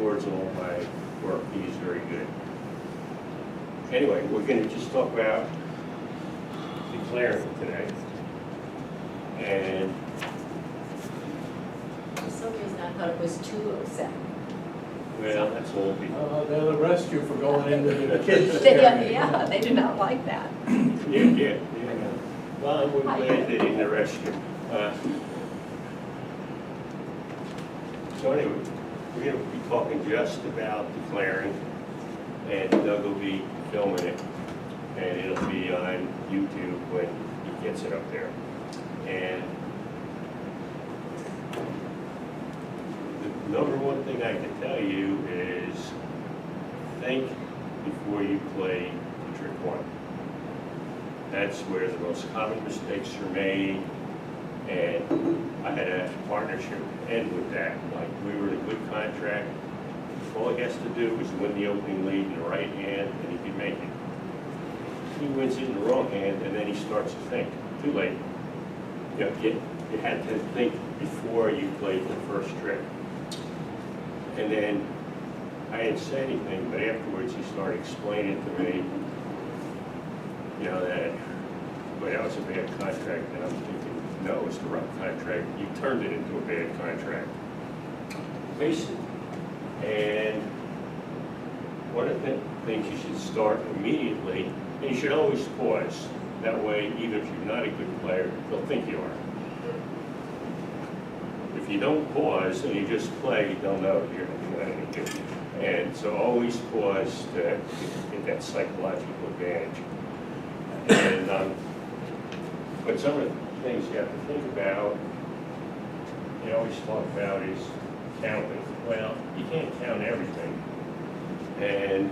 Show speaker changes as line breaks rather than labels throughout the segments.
records all my work. He's very good. Anyway, we're going to just talk about declaring today. And
For some reason, I thought it was 207.
well, that's all people.
They'll arrest you for going into the kids'
Yeah,
area.
yeah, they do not like that.
Yeah. Well, I wouldn't say they didn't arrest you. So anyway, we're going to be talking just about declaring, and Doug will be filming it, and it'll be on YouTube when he gets it up there. And the number one thing I can tell you is think before you play trick one. That's where the most common mistakes are made, and I had a partnership end with that. Like, we were in a good contract. All he has to do is win the opening lead in the right hand, and he can make it. He wins it in the wrong hand, and then he starts to think. Too late. You know, you had to think before you played the first trick. And then I didn't say anything, but afterwards he started explaining to me, you know, that was a bad contract. And I'm thinking, no, it's the right contract. You turned it into a bad contract. Basically. And one of the things you should start immediately, and you should always pause. That way, even if you're not a good player, they'll think you are. If you don't pause and you just play, they'll know you're not any good. And so always pause to get that psychological advantage. And but some of the things you have to think about, you always talk about is counting. Well, you can't count everything. And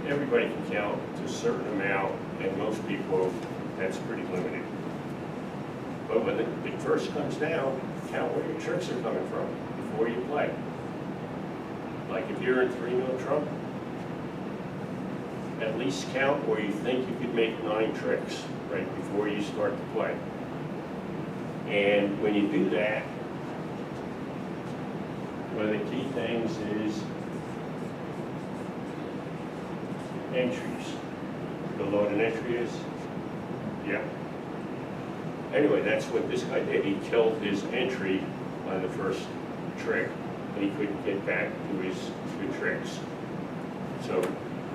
everybody can count to a certain amount, and most people, that's pretty limited. But when it first comes down, count where your tricks are coming from before you play. Like if you're in 3-note trump, at least count where you think you could make 9 tricks right before you start to play. And when you do that, one of the key things is entries. You know what an entry is? Yeah. Anyway, that's what this guy did. He killed his entry on the first trick, and he couldn't get back to his good tricks. So,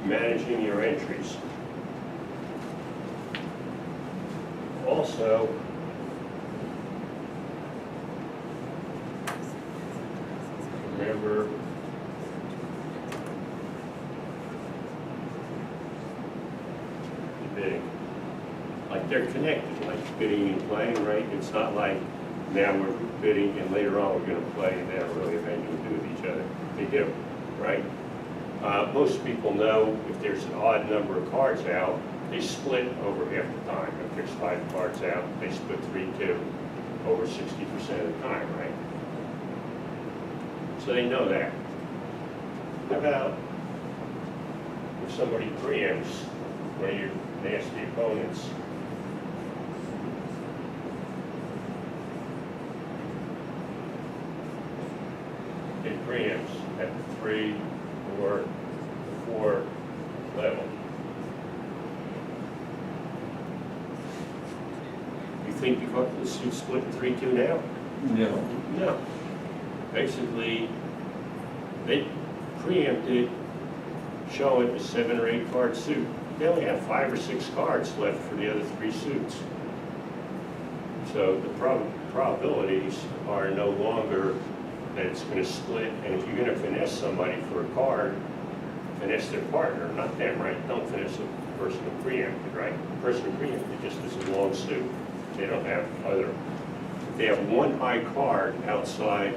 managing your entries. Also, remember the bidding. Like they're connected, like bidding and playing, right? It's not like now we're bidding and later on we're going to play and they don't really have anything to do with each other. They do, right? Most people know if there's an odd number of cards out, they split over half the time. If there's 5 cards out, they split 3-2 over 60% of the time, right? So they know that. How about if somebody preempts one of your nasty opponents? It preempts at the 3 or 4 level. You think because the suit split 3-2 now?
No.
No. Basically, they preempted showing a 7 or 8 card suit. They only have 5 or 6 cards left for the other 3 suits. So the probabilities are no longer that it's going to split, and if you're going to finesse somebody for a card, finesse their partner, not them, right? Don't finesse the person who preempted, right? The person who preempted just is a long suit. They don't have other. If they have one high card outside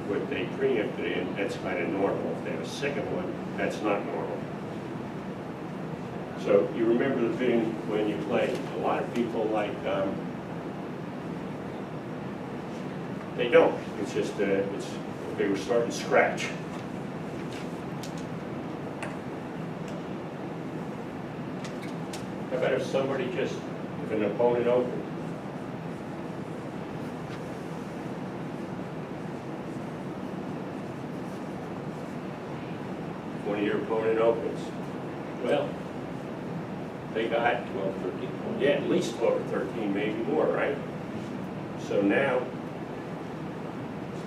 what they preempted in, that's kind of normal. If they have a second one, that's not normal. So you remember the bidding when you play. A lot of people like, they don't. It's just, they were starting to scratch. How about if somebody just, if an opponent opened? one of your opponent opens. Well, they got,
12, 13 points.
yeah, at least 12 or 13, maybe more, right? So now,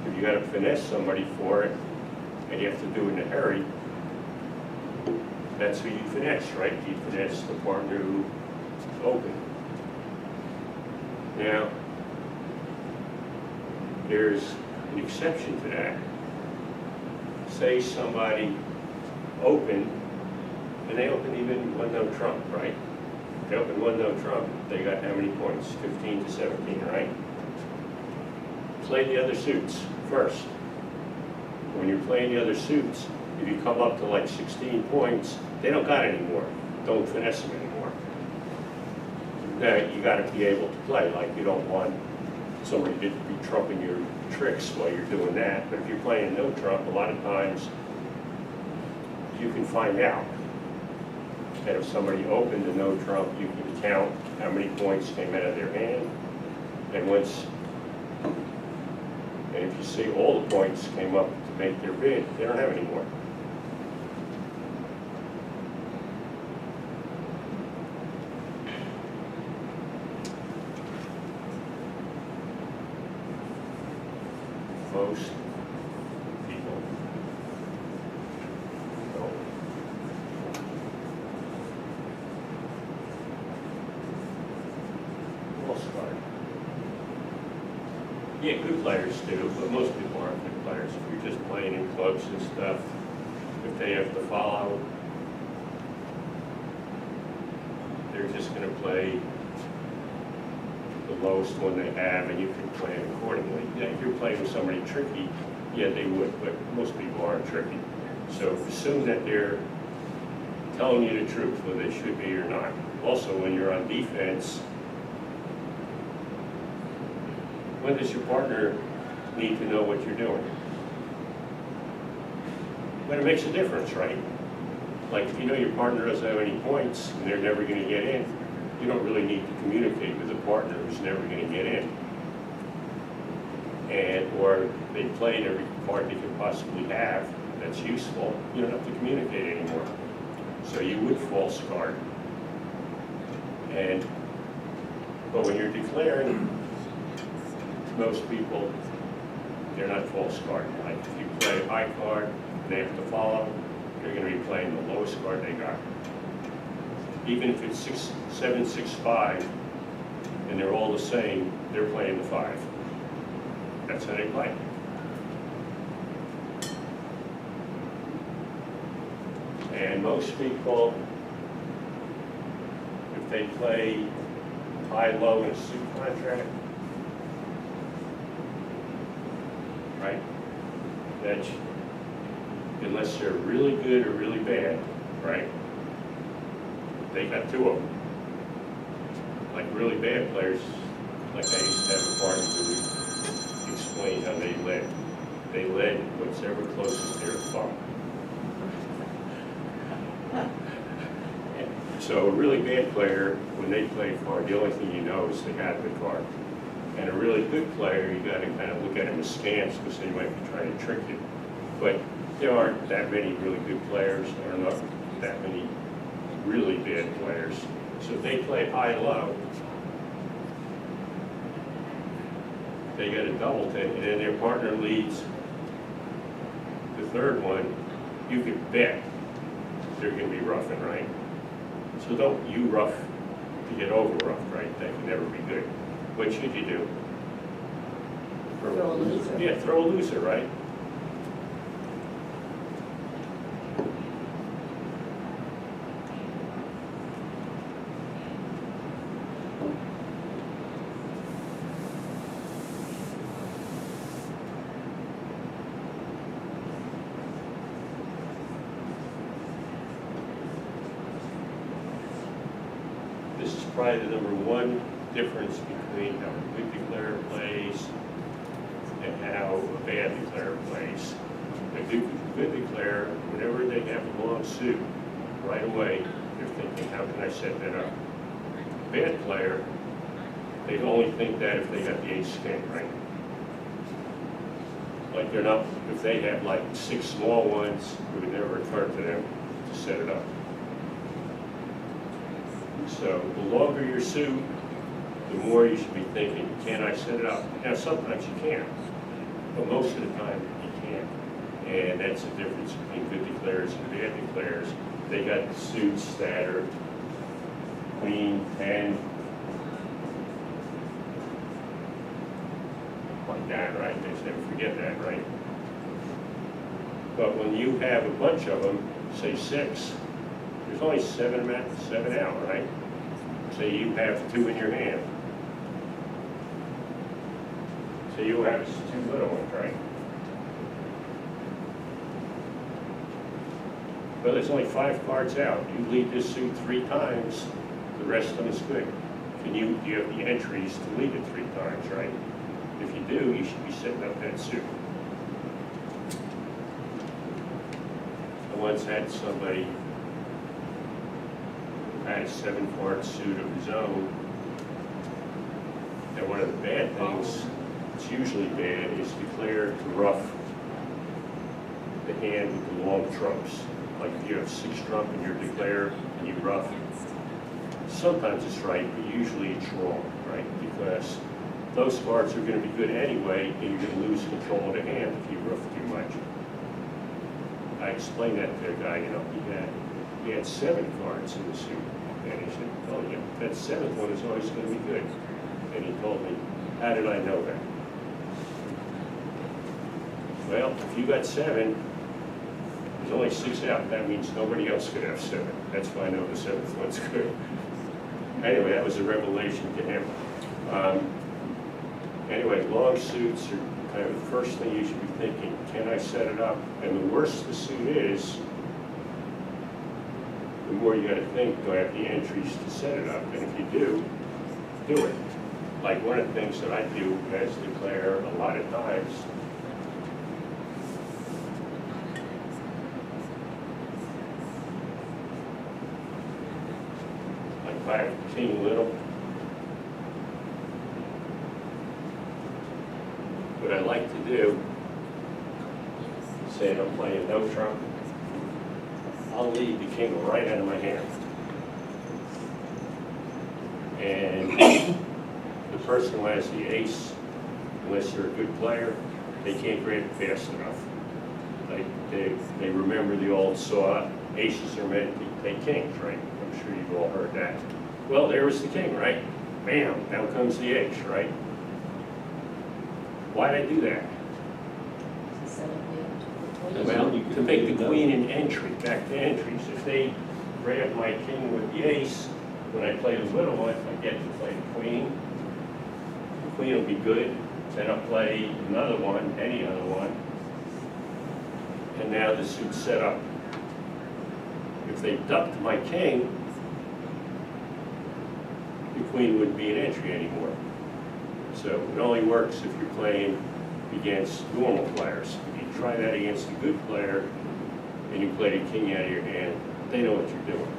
if you gotta finesse somebody for it, and you have to do it in a hurry, that's who you finesse, right? You finesse the partner who opened. Now, there's an exception to that. Say somebody opened, and they opened even one no trump, right? They opened one no trump, they got how many points? 15 to 17, right? Play the other suits first. When you're playing the other suits, if you come up to like 16 points, they don't got any more. Don't finesse them anymore. Now, you got to be able to play. Like, you don't want somebody to be trumping your tricks while you're doing that. But if you're playing no trump, a lot of times you can find out that if somebody opened a no trump, you can count how many points came out of their hand. And if you see all the points came up to make their bid, they don't have any more. Most people don't. Well, start. Yeah, good players do, but most people aren't good players. If you're just playing in clubs and stuff, if they have to follow, they're just going to play the lowest one they have, and you can play it accordingly. Yeah, if you're playing with somebody tricky, yeah, they would, but most people aren't tricky. So assume that they're telling you the truth, whether they should be or not. Also, when you're on defense, when does your partner need to know what you're doing? When it makes a difference, right? Like, if you know your partner doesn't have any points and they're never going to get in, you don't really need to communicate with a partner who's never going to get in. Or they played every card they could possibly have that's useful, you don't have to communicate anymore. So you would false card. But when you're declaring, most people, they're not false card. Like, if you play a high card and they have to follow, they're going to be playing the lowest card they got. Even if it's 6, 7, 6, 5, and they're all the same, they're playing the 5. That's how they play. And most people, if they play high-low in a suit contract, right? That's, unless they're really good or really bad, right? They got two of them. Like really bad players, like I used to have a partner who would explain how they led. They led whatever closest to their thumb. So a really bad player, when they play card, the only thing you know is they got the card. And a really good player, you got to kind of look at them as scams because they might be trying to trick you. But there aren't that many really good players. There are not that many really bad players. So if they play high-low, they get a double 10, and then their partner leads the third one, you could bet they're going to be roughing, right? So don't you rough to get over roughed, right? That can never be good. What should you do?
Throw a loser.
Yeah, throw a loser, right? This is probably the number one difference between how a good declarer plays and how a bad declarer plays. A good declarer, whenever they have a long suit, right away, they're thinking, how can I set that up? Bad player, they only think that if they got the ace king, right? Like they're not, if they have like 6 small ones, it would never occur to them to set it up. So the longer your suit, the more you should be thinking, can I set it up? Now, sometimes you can, but most of the time you can't. And that's the difference between good declares and bad declares. They got suits that are queen, 10, like that, right? They never forget that, right? But when you have a bunch of them, say 6, there's only 7 out, right? Say you have 2 in your hand. So you have 2 little ones, right? Well, there's only 5 cards out. You lead this suit 3 times, the rest of them is good. Do you have the entries to lead it 3 times, right? If you do, you should be setting up that suit. I once had somebody who had a 7-card suit of his own. And one of the bad things, it's usually bad, is declare to rough the hand with the long trumps. Like if you have 6 trump and you're declare and you rough, sometimes it's right, but usually it's wrong, right? Because those cards are going to be good anyway, and you're going to lose control of the hand if you rough too much. I explained that to a guy, you know, he had 7 cards in the suit, and he said, oh yeah, that 7th one is always going to be good. And he told me, how did I know that? Well, if you got 7, there's only 6 out, that means nobody else could have 7. That's why I know the 7th one's good. Anyway, that was a revelation to him. Anyway, long suits are kind of the first thing you should be thinking, can I set it up? And the worse the suit is, the more you got to think, do I have the entries to set it up? And if you do it. Like one of the things that I do as declare a lot of times, like if I have king little, what I like to do, say I'm playing no trump, I'll lead the king right out of my hand. And the person who has the ace, unless they're a good player, they can't grab it fast enough. They remember the old saw, aces are meant to take kings, right? I'm sure you've all heard that. Well, there was the king, right? Bam, down comes the ace, right? Why'd I do that? Well, to make the queen an entry, back to entries. If they grab my king with the ace, when I play the little one, I get to play the queen. The queen will be good. Then I'll play another one, any other one. And now the suit's set up. If they ducked my king, the queen wouldn't be an entry anymore. So it only works if you're playing against normal players. If you try that against a good player and you play the king out of your hand, they know what you're doing.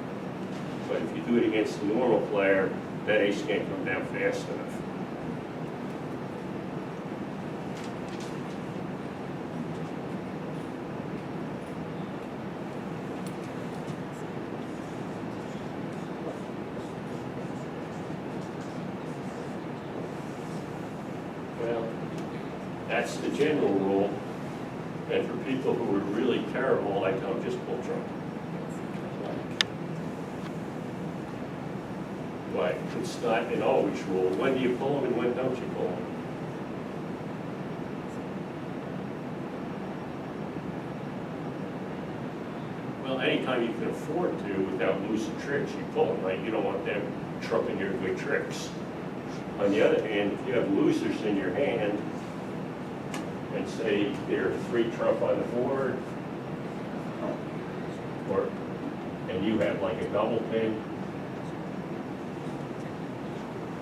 But if you do it against a normal player, that ace can't come down fast enough. Well, that's the general rule. And for people who are really terrible, I tell them just pull trump. But it's not an always rule. When do you pull them and when don't you pull them? Well, anytime you can afford to without losing tricks, you pull them, right? You don't want them trumping your good tricks. On the other hand, if you have losers in your hand, and say there are 3 trump on the board, and you have like a double pin,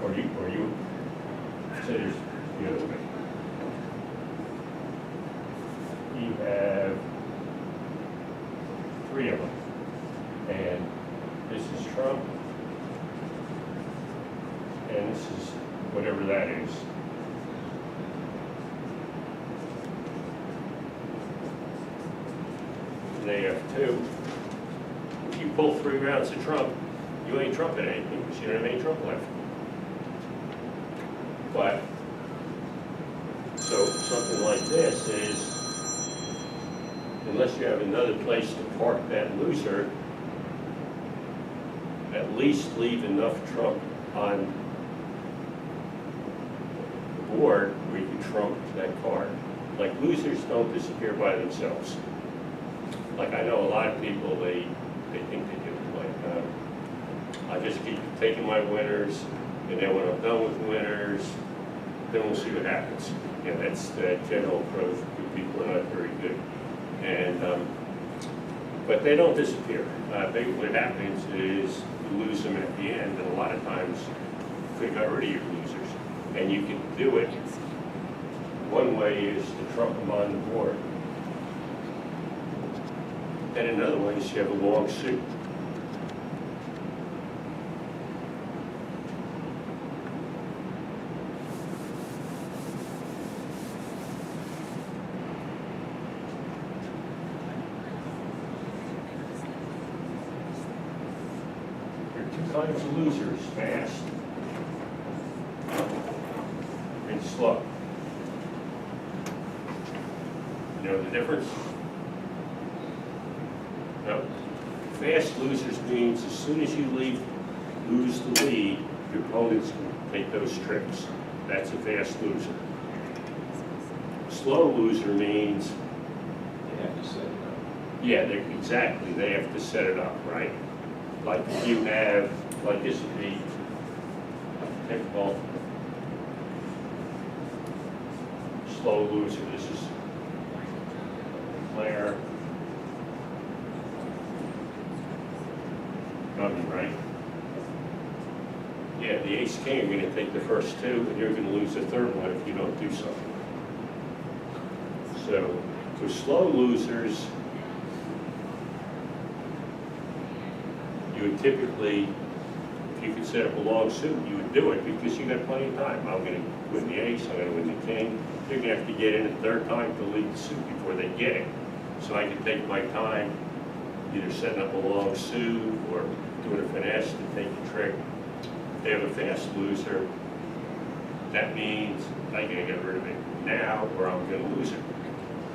or you say there's the other way. You have 3 of them, and this is trump, and this is whatever that is. and they have 2. If you pull 3 rounds of trump, you ain't trumping anything because you don't have any trump left. But, so something like this is, unless you have another place to park that loser, at least leave enough trump on the board where you can trump that card. Like, losers don't disappear by themselves. Like, I know a lot of people, they think they do. Like, I just keep taking my winners, and then when I'm done with winners, then we'll see what happens. Yeah, that's the general approach. People are not very good. And, but they don't disappear. What happens is you lose them at the end, and a lot of times you could got rid of your losers. And you can do it. One way is to trump them on the board. And another one is you have a long suit. There are 2 kinds of losers, fast and slow. You know the difference? No. Fast losers means as soon as you lose the lead, your opponents can take those tricks. That's a fast loser. Slow loser means,
You have to set it up.
yeah, exactly, they have to set it up, right? Like if you have, like this would be typical slow loser. This is player. Coming, right? Yeah, the ace king, you're going to take the first 2, and you're going to lose the 3rd one if you don't do something. So, for slow losers, you would typically, if you could set up a long suit, you would do it because you got plenty of time. I'm going to win the ace, I'm going to win the king. You're going to have to get in a 3rd time to lead the suit before they get it. So I can take my time either setting up a long suit or doing a finesse to take the trick. If they have a fast loser, that means I gotta get rid of it now or I'm gonna lose it.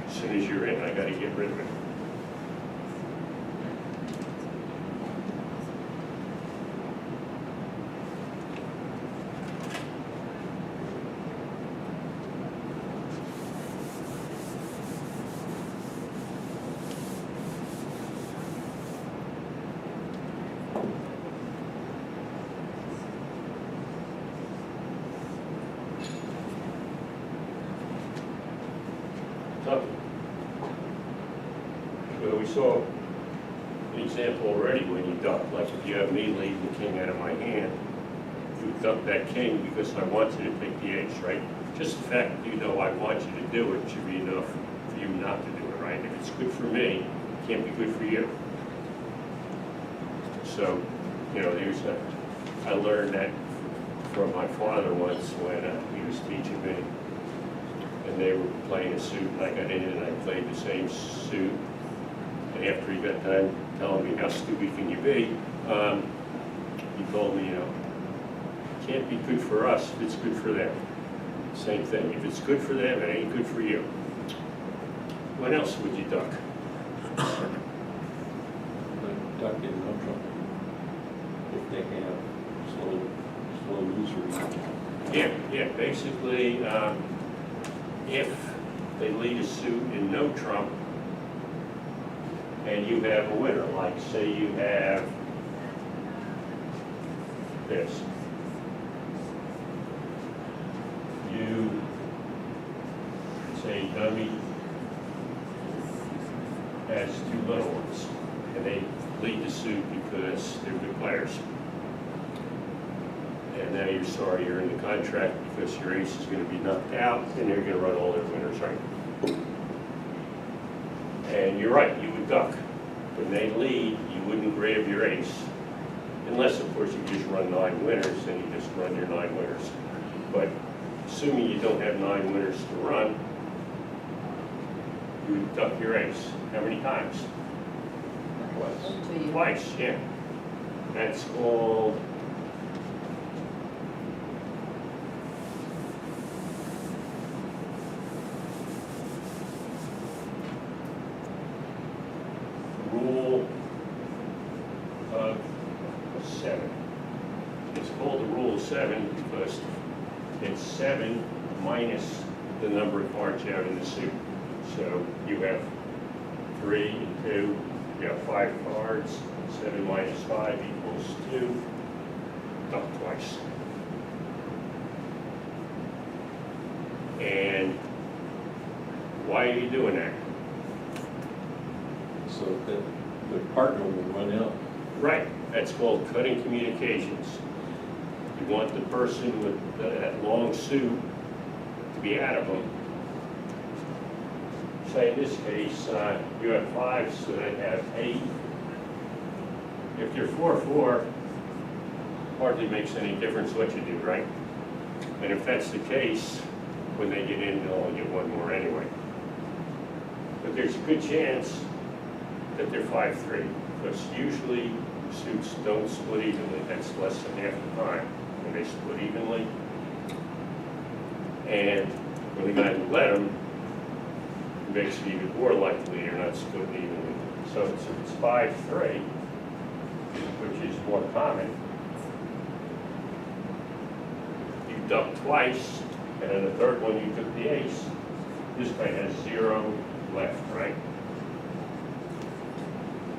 As soon as you're in, I gotta get rid of it. Well, we saw an example already when you duck. Like if you have me leading the king out of my hand, you duck that king because I want you to take the ace, right? Just the fact that you know I want you to do it should be enough for you not to do it, right? If it's good for me, it can't be good for you. So, you know, I learned that from my father once when he was teaching me. And they were playing a suit, and I got in and I played the same suit. And after he got done telling me how stupid can you be, he told me, you know, it can't be good for us if it's good for them. Same thing. If it's good for them, it ain't good for you. When else would you duck?
But duck in no trouble. If they have slow loser.
Yeah, basically, if they lead a suit in no trump and you have a winner, like say you have this. You say dummy has 2 little ones and they lead the suit because they're good players. And now you're sorry you're in the contract because your ace is going to be knocked out and they're going to run all their winners, right? And you're right, you would duck. When they lead, you wouldn't grab your ace. Unless, of course, you just run 9 winners and you just run your 9 winners. But assuming you don't have 9 winners to run, you would duck your ace. How many times?
twice.
Until you.
Twice, yeah. That's called rule of 7. It's called the rule of 7 because it's 7 minus the number of cards you have in the suit. So you have 3 and 2, you have 5 cards, 7 minus 5 equals 2, up twice. And why are you doing that?
So that the partner will run out.
Right, that's called cutting communications. You want the person with that long suit to be out of them. Say in this case, you have 5, so they have 8. If you're 4-4, hardly makes any difference what you do, right? And if that's the case, when they get in, they'll only get 1 more anyway. But there's a good chance that they're 5-3, because usually suits don't split evenly. That's less than half the time when they split evenly. And when the guy who let them, it makes it even more likely they're not splitting evenly. So it's 5-3, which is more common. You duck twice, and then the third one you took the ace. This guy has 0 left, right?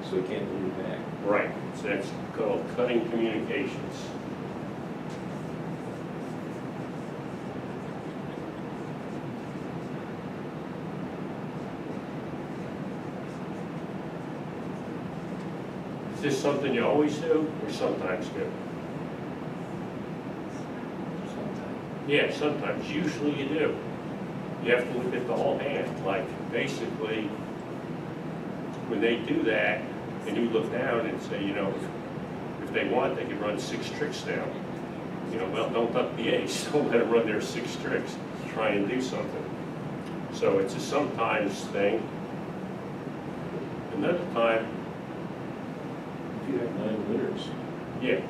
So he can't move it back.
Right, so that's called cutting communications. Is this something you always do or sometimes do? Yeah, sometimes. Usually you do. You have to look at the whole hand. Like basically, when they do that, and you look down and say, you know, if they want, they can run 6 tricks down. You know, well, don't duck the ace. Don't let them run their 6 tricks. Try and do something. So it's a sometimes thing. Another time,
If you have 9 winners,
you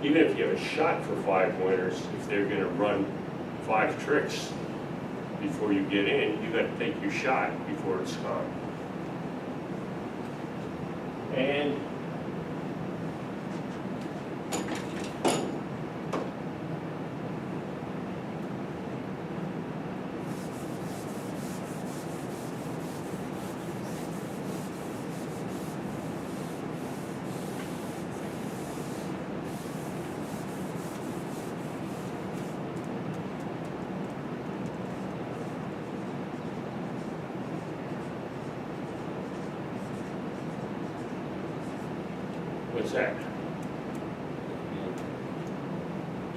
even if you have a shot for 5 winners, if they're going to run 5 tricks before you get in, you got to take your shot before it's gone. And what's that?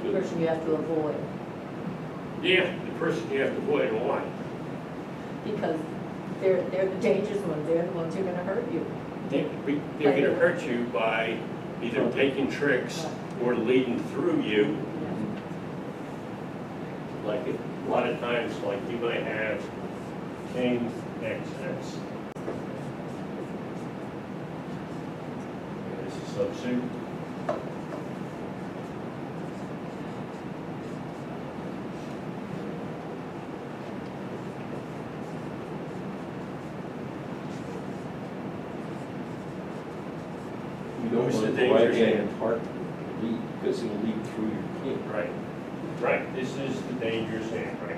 The person you have to avoid,
Yeah, the person you have to avoid, and why?
because they're the dangerous ones, they're the ones who are gonna hurt you.
They're going to hurt you by either taking tricks or leading through you. Like a lot of times, like you might have king XX. This is subsuit.
you don't
Who's
want
the
the right
dangerous hand?
hand partner to lead, because he'll lead through your king.
Right, right, this is the dangerous hand, right?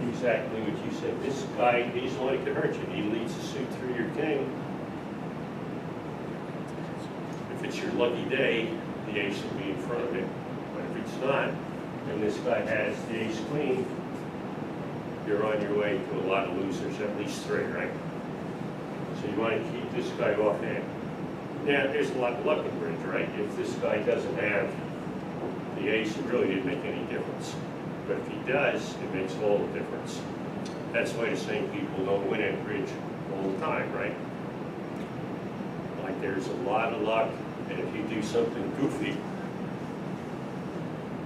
Exactly what you said. This guy, he's the one who can hurt you. He leads the suit through your king. If it's your lucky day, the ace will be in front of it. But if it's not, and this guy has the ace queen, you're on your way to a lot of losers, at least 3, right? So you want to keep this guy offhand. Now, there's a lot of luck in bridge, right? If this guy doesn't have the ace, it really didn't make any difference. But if he does, it makes all the difference. That's why the same people don't win at bridge all the time, right? Like there's a lot of luck, and if you do something goofy,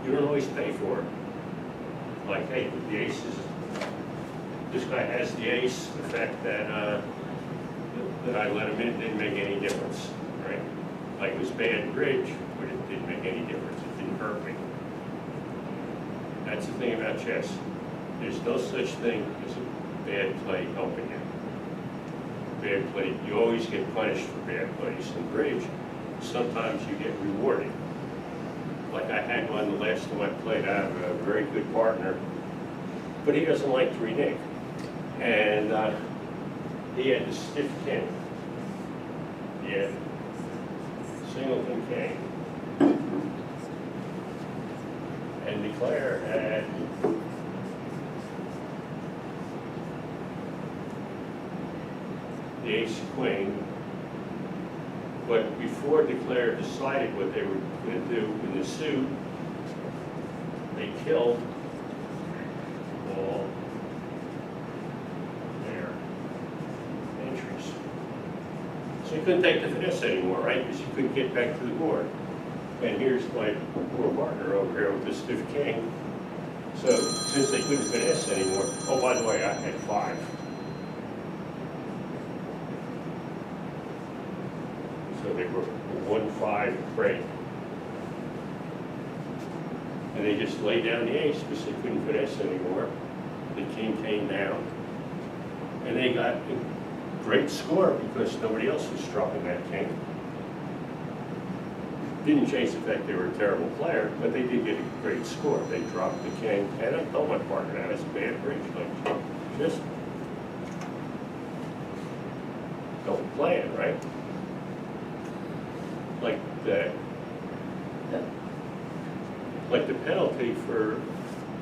you don't always pay for it. like, hey, the ace is, this guy has the ace, the fact that, that I let him in didn't make any difference, right? Like, it was bad bridge, but it didn't make any difference, it didn't hurt me. That's the thing about chess. There's no such thing as a bad play helping you. Bad play, you always get punished for bad plays. In bridge, sometimes you get rewarded. Like I had one the last time I played, I have a very good partner, but he doesn't like to renege. And he had the stiff king. He had singleton king. And Declare had the ace queen, but before Declare decided what they were going to do in the suit, they killed all their entries. So you couldn't take the finesse anymore, right? Because you couldn't get back to the board. And here's my poor partner over here with the stiff king. So since they couldn't finesse anymore, oh, by the way, I had 5. So they were 1-5 break. And they just laid down the ace because they couldn't finesse anymore. The king came down. And they got a great score because nobody else was dropping that king. Didn't change the fact they were a terrible player, but they did get a great score. They dropped the king, and I told my partner that was a bad bridge. Like, just don't play it, right? Like the penalty for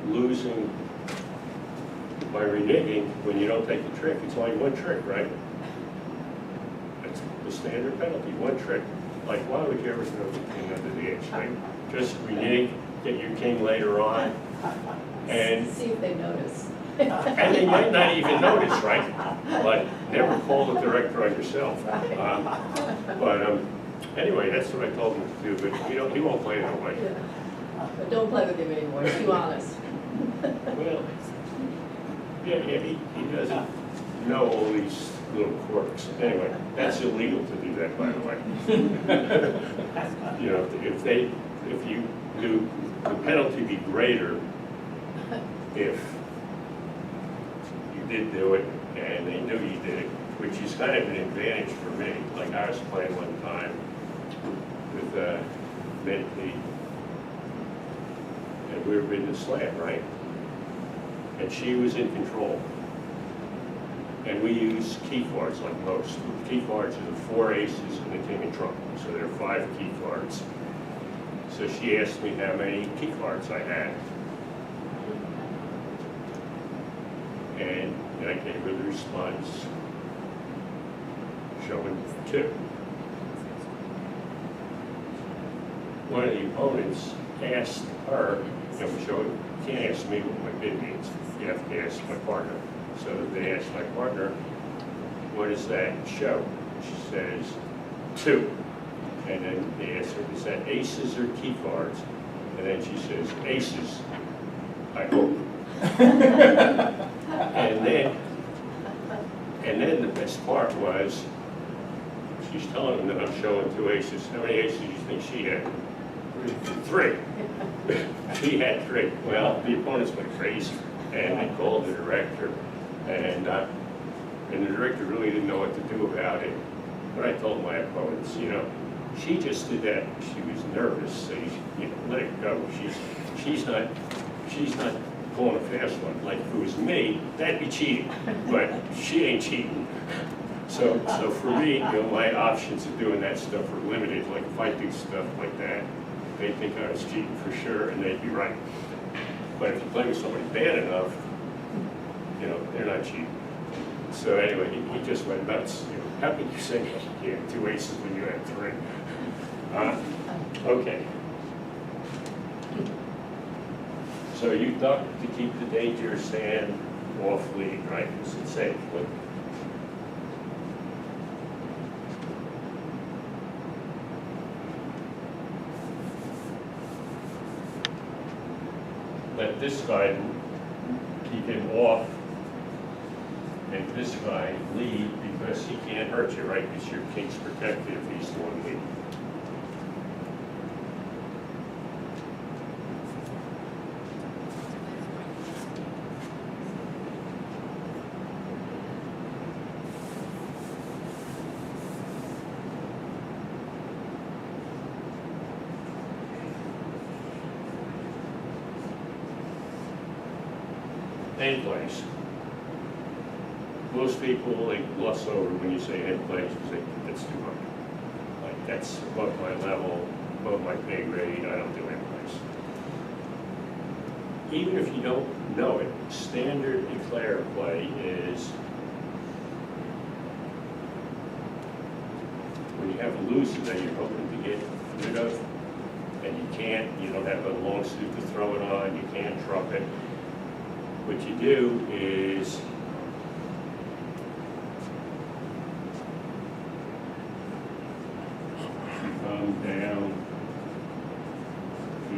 losing by reneging when you don't take the trick. It's only one trick, right? That's the standard penalty, one trick. Like, why would you ever throw the king under the ace, right? Just renege, get your king later on, and
See if they notice.
and they might not even notice, right? But never call the director on yourself. Anyway, that's what I told him to do, but he won't play that way.
Yeah. But don't play with him anymore, he's too honest.
Well, yeah, he doesn't know all these little quirks. Anyway, that's illegal to do that, by the way. You know, if you do, the penalty be greater if you did do it and they knew you did it, which is kind of an advantage for me. Like I was playing one time with Medley, and we were in the slam, right? And she was in control. And we use key cards like most. Key cards are the 4 aces and the king of trump. So there are 5 key cards. So she asked me how many key cards I had. And I gave her the response showing 2. One of the opponents asked her, you can't ask me what my bid means. You have to ask my partner. So they asked my partner, what does that show? She says, 2. And then they asked her, is that aces or key cards? And then she says, aces, I hope. and then the best part was, she's telling them that I'm showing 2 aces. How many aces do you think she had? 3. She had 3. Well, the opponents went crazy, and they called the director. And the director really didn't know what to do about it. But I told my opponents, she just did that. She was nervous, so let it go. She's not pulling a fast one. Like if it was me, that'd be cheating. But she ain't cheating. So for me, my options of doing that stuff are limited. Like if I do stuff like that, they think I was cheating for sure, and they'd be right. But if you play with somebody bad enough, they're not cheap. So anyway, he just went nuts. How can you say you had 2 aces when you had 3? Okay. So you duck to keep the dangerous hand off lead, right? Because it's safe. Let this guy keep him off and this guy lead because he can't hurt you, right? Because your king's protected if he's the one leading. End place. Most people, they gloss over when you say end place, because they think that's too much. Like, that's above my level, above my pay grade, I don't do end place. Even if you don't know it, standard declare play is when you have a loser that you're hoping to get rid of, and you can't, you don't have a long suit to throw it on, you can't trump it. What you do is you come down to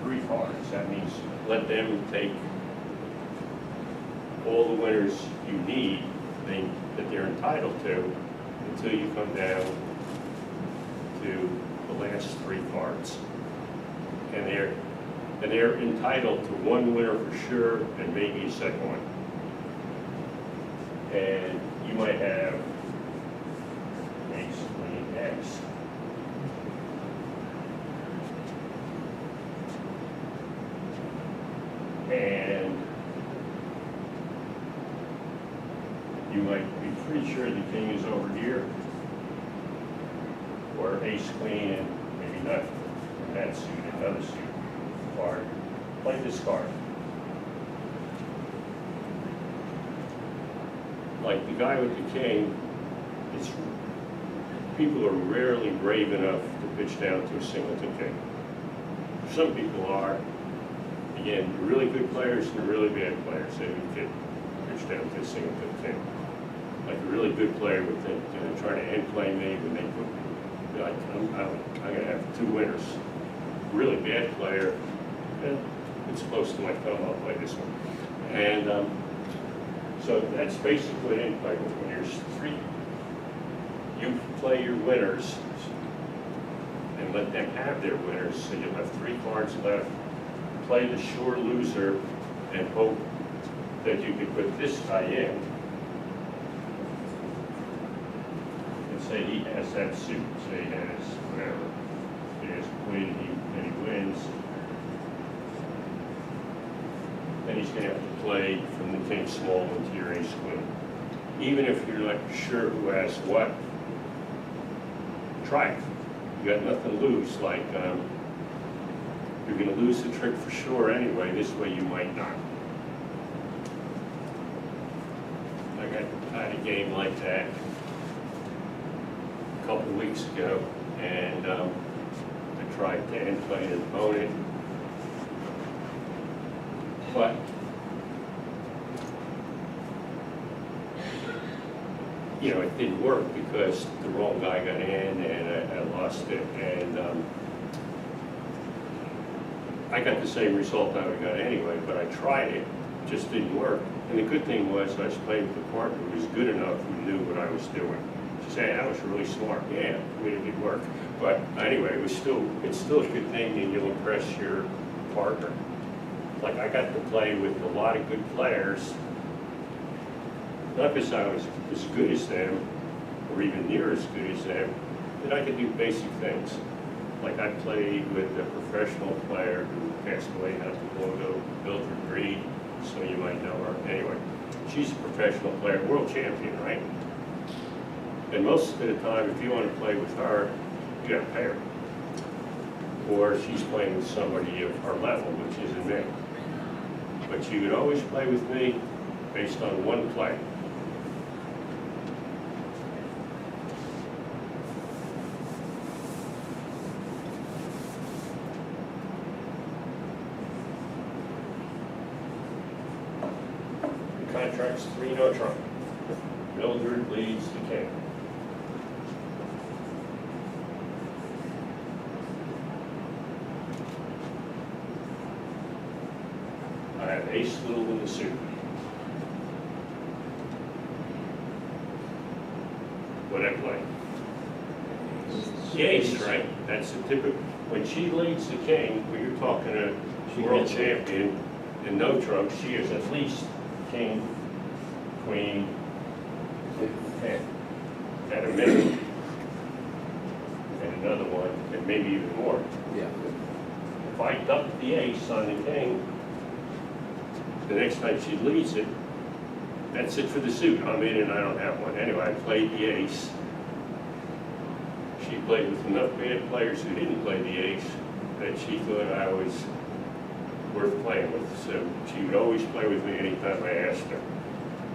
3 cards. That means let them take all the winners you need that they're entitled to until you come down to the last 3 cards. And they're entitled to 1 winner for sure, and maybe a second one. And you might have ace, queen, X. And you might be pretty sure the king is over here, or ace, queen, and maybe not from that suit, another suit. Card, play this card. Like the guy with the king, people are rarely brave enough to pitch down to a singleton king. Some people are. Again, really good players and really bad players, they would get pitched down to a singleton king. Like a really good player would think, trying to end play me when they put, like, I'm gonna have 2 winners. Really bad player. And it's close to my thumb, I'll play this one. And so that's basically an play. When there's 3, you play your winners and let them have their winners, so you'll have 3 cards left. Play the sure loser and hope that you can put this guy in. And say he has that suit, say he has whatever. He has queen and he wins. Then he's going to have to play from the king small into your ace queen. Even if you're not sure who has what, try it. You got nothing to lose. Like, you're going to lose the trick for sure anyway. This way you might not. I had a game like that a couple of weeks ago, and I tried to end play an opponent. But it didn't work because the wrong guy got in and I lost it. And I got the same result I would have got anyway, but I tried it, it just didn't work. And the good thing was I was playing with a partner who was good enough, who knew what I was doing. She said, that was really smart. Yeah, it did work. But anyway, it's still a good thing, and you'll impress your partner. Like, I got to play with a lot of good players, not because I was as good as them, or even near as good as them, that I could do basic things. Like, I played with a professional player who passed away not too long ago, Mildred Reed, so you might know her. Anyway, she's a professional player, world champion, right? And most of the time, if you want to play with her, you got to pay her. Or she's playing with somebody of her level, which isn't me. But you would always play with me based on one play. The contract's 3 no trump. Mildred leads the king. have ace little in the suit. What I play? The ace, right? That's the typical, when she leads the king, when you're talking a world champion in no trump, she is at least king, queen, at a minimum. And another one, and maybe even more.
Yeah.
If I duck the ace on the king, the next time she leads it, that's it for the suit. I'm in and I don't have one. Anyway, I played the ace. She played with enough bad players who didn't play the ace that she thought I was worth playing with. So she would always play with me anytime I asked her.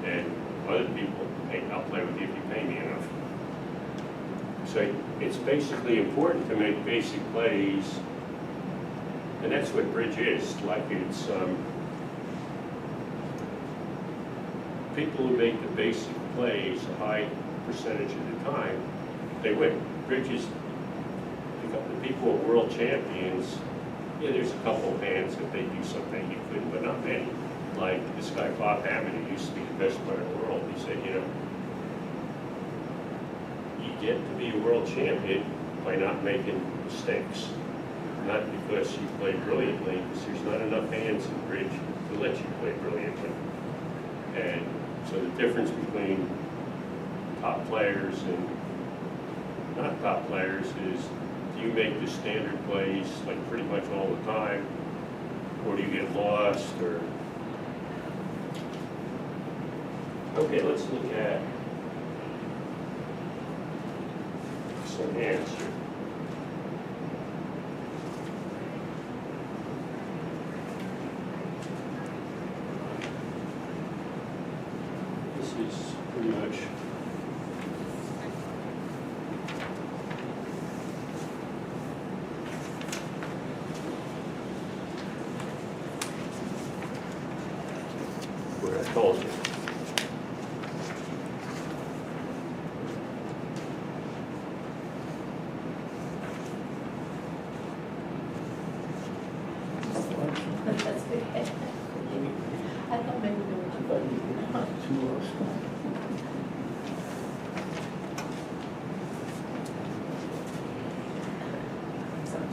And other people, hey, I'll play with you if you pay me enough. So it's basically important to make basic plays, and that's what bridge is. Like it's people who make the basic plays a high percentage of the time, they win. Bridge is, the people who are world champions, yeah, there's a couple of hands that they do something you couldn't, but not many. Like this guy Bob Hammond, who used to be the best player in the world, he said, you know, you get to be a world champion by not making mistakes. Not because you play brilliantly, because there's not enough hands in bridge to let you play brilliantly. And so the difference between top players and not top players is, do you make the standard plays like pretty much all the time, or do you get lost, or... Okay, let's look at some hands here. This is pretty much what I told you.
That's okay. I thought maybe there were two. I'm sorry.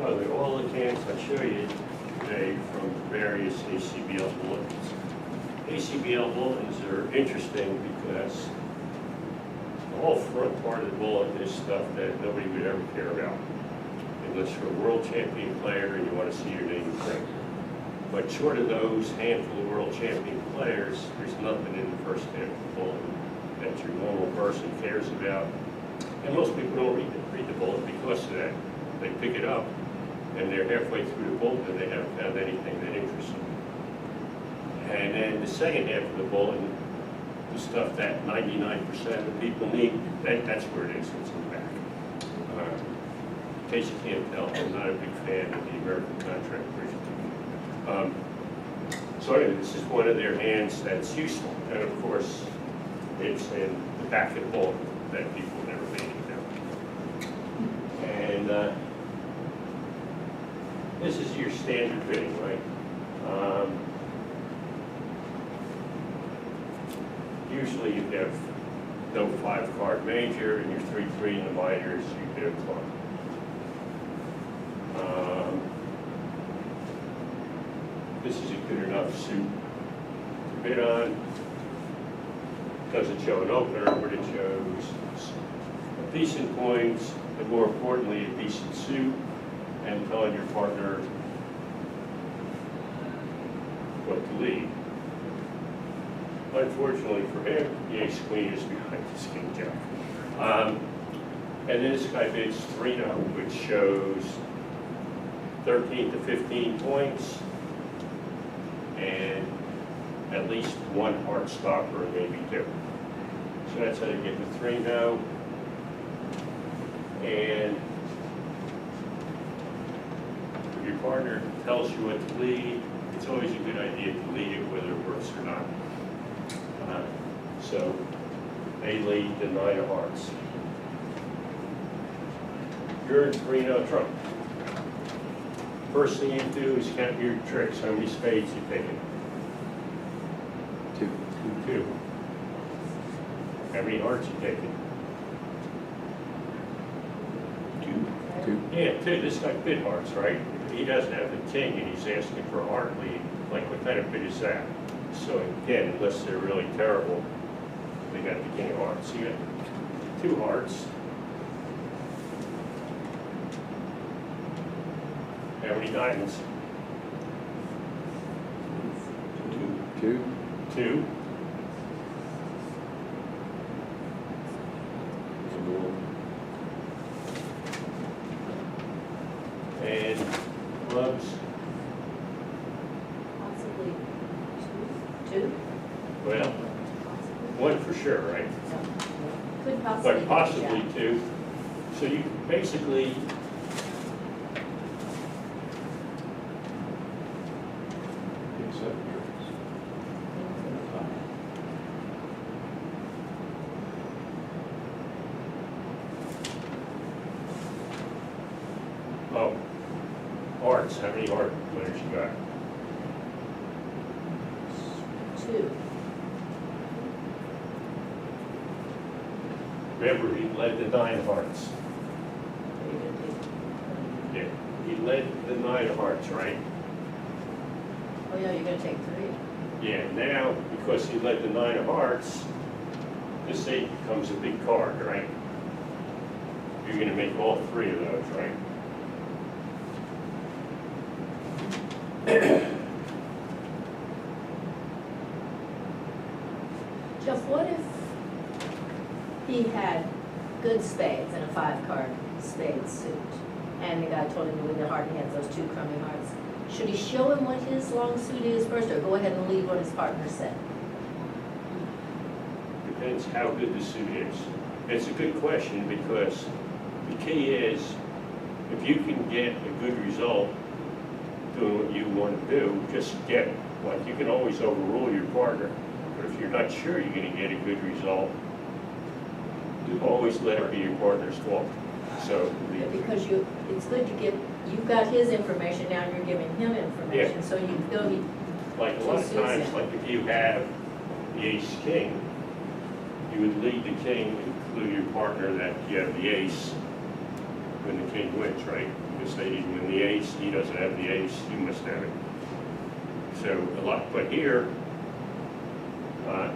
Well, all the cans I show you today from various ACBL bulletins. ACBL bulletins are interesting because the whole front part of the bulletin is stuff that nobody would ever care about. Unless you're a world champion player and you want to see your name printed. But short of those handful of world champion players, there's nothing in the first half of the bulletin that your normal person cares about. And most people don't read the bulletin because of that. They pick it up and they're halfway through the bulletin and they haven't found anything that interests them. And then the second half of the bulletin, the stuff that 99% of the people need, that's where it is, it's in the back. In case you can't tell, I'm not a big fan of the American contract version. So anyway, this is one of their hands that's useful. And of course, it's in the back of the bulletin that people never made it down. And this is your standard bidding, right? Usually you have no 5-card major and your 3-3 in the minors, you bid a club. This is a good enough suit to bid on. Doesn't show an opener, but it shows decent points, and more importantly, a decent suit, and telling your partner what to lead. Unfortunately for him, the ace-queen is behind his king-jack. And then this guy bids 3-0, which shows 13 to 15 points, and at least one heart stopper, maybe 2. So that's how you get the 3-0. And if your partner tells you what to lead, it's always a good idea to lead it whether it works or not. So they lead the 9 of hearts. You're in 3-0 trump. First thing you do is count your tricks. How many spades you taking?
2.
2. How many hearts you taking?
2.
Yeah, 2. This guy bid hearts, right? He doesn't have the king and he's asking for a heart lead. Like, what kind of bid is that? So again, unless they're really terrible, they got the king of hearts. So you got 2 hearts. How many diamonds?
2.
2. And clubs?
Possibly 2?
Well, 1 for sure, right?
Could possibly.
But possibly 2. So you basically hearts. How many heart winners you got?
2.
Remember, he led the 9 of hearts. Yeah, he led the 9 of hearts, right?
Oh yeah, you're gonna take 3.
Yeah, now, because he led the 9 of hearts, this 8 becomes a big card, right? You're gonna make all 3 of those, right?
Jeff, what if he had good spades and a 5-card spade suit, and the guy told him to lead the heart and he has those 2 crummy hearts? Should he show him what his long suit is first, or go ahead and lead what his partner said?
Depends how good the suit is. It's a good question because the key is if you can get a good result doing what you want to do, just get it. Like, you can always overrule your partner, but if you're not sure you're going to get a good result, always let it be your partner's fault. So
Yeah, because it's good to get, you've got his information now, and you're giving him information, so you feel he.
like a lot of times, like if you have the ace-king, you would lead the king, include your partner that you have the ace, when the king wins, right? Because they didn't win the ace, he doesn't have the ace, you must have it. So a lot, but here,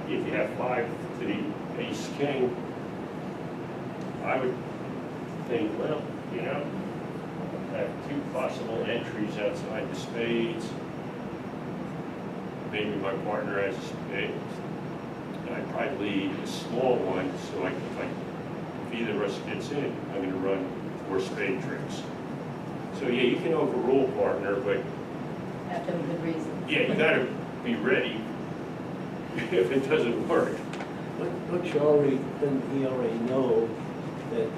if you have 5 to the ace king, I would think, well, you know, I have 2 possible entries outside the spades. Maybe my partner has a spade. I'd probably leave a small one, so if either of us gets in, I'm gonna run 4 spade tricks. So yeah, you can overrule partner, but
Have to have a good reason.
yeah, you gotta be ready if it doesn't work.
Don't you already, doesn't he already know that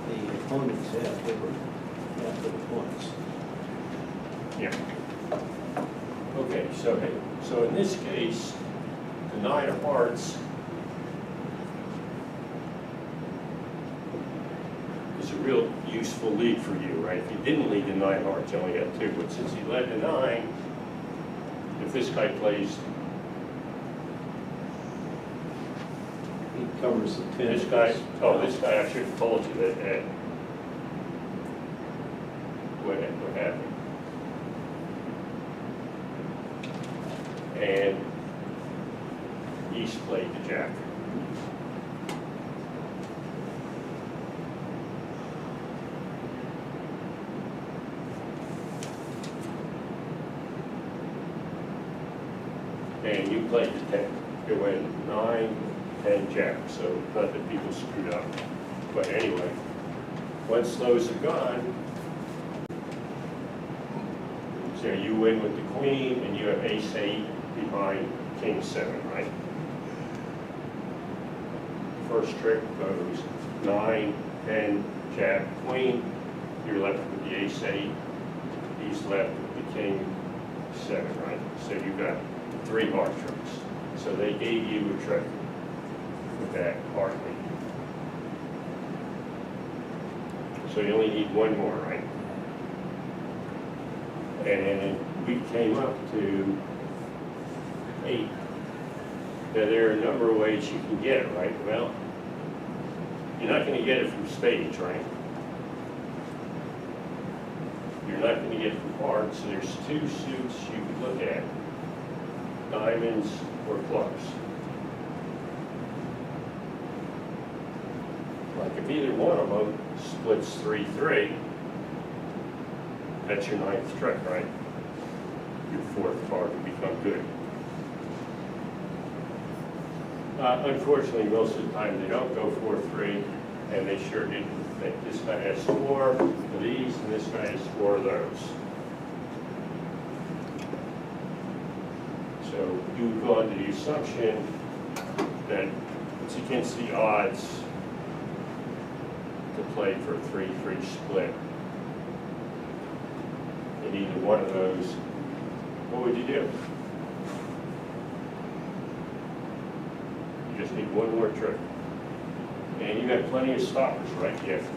the opponents have the points?
Yeah. Okay, so in this case, the 9 of hearts is a real useful lead for you, right? If you didn't lead the 9 of hearts, you only got 2, but since he led the 9, if this guy plays,
He covers the 10.
this guy, I should have told you that, what happened. And East played the jack. And you played the 10. It went 9, 10, jack, so not that people screwed up. But anyway, once those are gone, so you win with the queen and you have ace 8 behind king 7, right? First trick goes 9, 10, jack, queen. You're left with the ace 8. He's left with the king 7, right? So you got 3 hard tricks. So they gave you a trick with that hard lead. So you only need 1 more, right? And we came up to 8. Now there are a number of ways you can get it, right? Well, you're not going to get it from spades, right? You're not going to get it from hearts, so there's 2 suits you could look at, diamonds or clubs. Like if either one of them splits 3-3, that's your 9th trick, right? Your 4th card will become good. Unfortunately, most of the time they don't go 4-3, and they sure didn't. This guy has 4 of these, and this guy has 4 of those. So you would go under the assumption that it's against the odds to play for a 3-3 split. In either one of those, what would you do? You just need 1 more trick. And you got plenty of stoppers, right? You have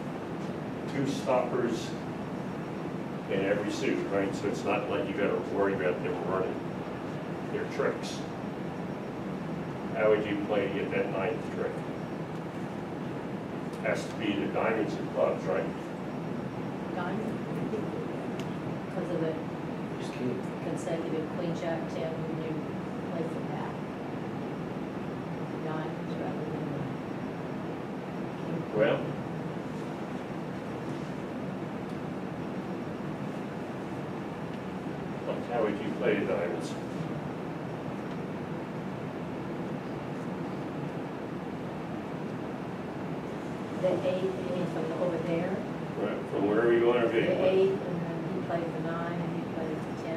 2 stoppers in every suit, right? So it's not like you got to worry about them running their tricks. How would you play to get that 9th trick? Has to be the diamonds and clubs, right?
Diamond, because of the
Just keep.
consecutive queen, jack, 10, when you play from that. Diamonds rather than the king.
Well, how would you play the diamonds?
The 8, you mean from over there?
Right, from wherever you want to be.
The 8, and then he played the 9, and he played the 10.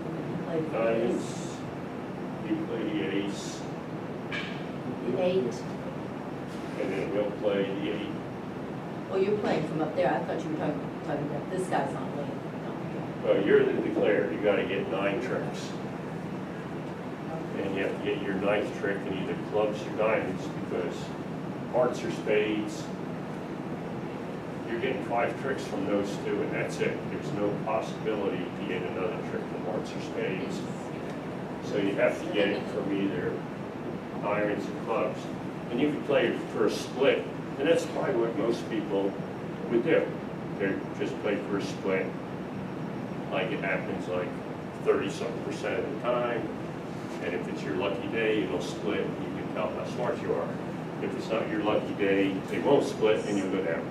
And then he played the
Diamonds,
ace.
you play the ace,
The 8.
and then he'll play the 8.
Oh, you're playing from up there. I thought you were talking about this guy's on lead.
Well, you're the declared, you gotta get 9 tricks. And you have to get your 9th trick in either clubs or diamonds, because hearts or spades, you're getting 5 tricks from those 2, and that's it. There's no possibility to get another trick from hearts or spades. So you have to get it from either diamonds or clubs. And you could play for a split, and that's probably what most people would do. They just play for a split, like it happens like 30-something% of the time. And if it's your lucky day, it'll split, and you can tell how smart you are. If it's not your lucky day, they won't split, and you'll go down.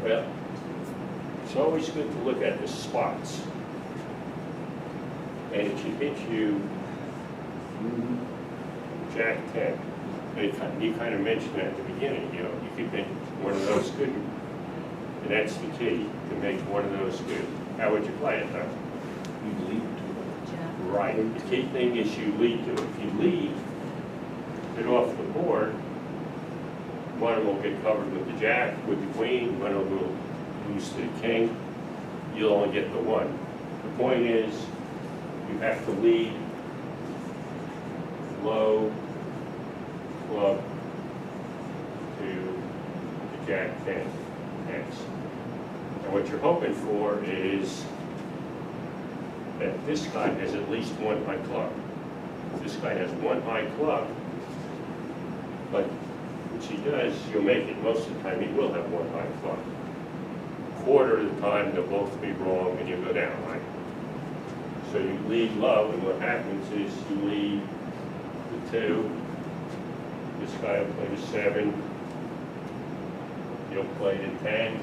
Well, it's always good to look at the spots. And it should hit you Jack 10. You kind of mentioned that at the beginning, you know, you could make one of those good. And that's the key, to make one of those good. How would you play it though?
You lead to
Jack.
Right. The key thing is you lead to it. If you leave it off the board, one will get covered with the jack, with the queen, one will lose to the king. You'll only get the one. The point is, you have to lead low club to the jack 10 X. And what you're hoping for is that this guy has at least one high club. If this guy has one high club, but which he does, you'll make it most of the time, he will have one high club. Quarter of the time, they'll both be wrong and you'll go down, right? So you lead low, and what happens is you lead the 2, this guy will play the 7, you'll play the 10,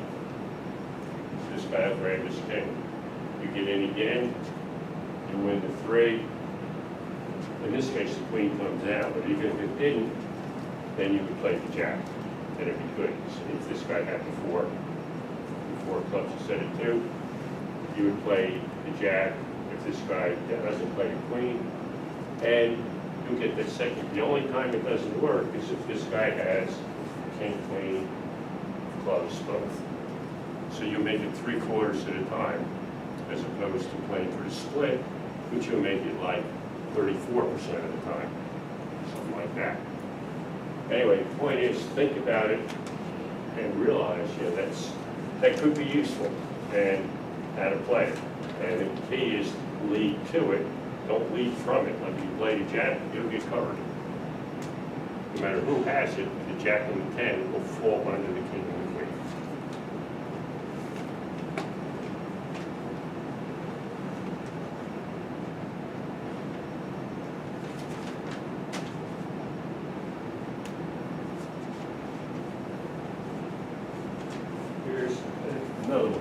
this guy will grab his king. You get in again, you win the 3. In this case, the queen comes out, but even if it didn't, then you could play the jack, and it'd be good. So if this guy had the 4 clubs instead of 2, you would play the jack. If this guy doesn't play the queen, and you get the second. The only time it doesn't work is if this guy has king, queen, clubs both. So you make it 3/4 at a time, as opposed to playing for the split, which you'll make it like 34% of the time, something like that. Anyway, the point is, think about it and realize, you know, that could be useful, and how to play it. And the key is lead to it, don't lead from it. Like you play the jack, you'll get covered. No matter who has it, the jack and the 10 will fall under the king and the queen. Here's another one.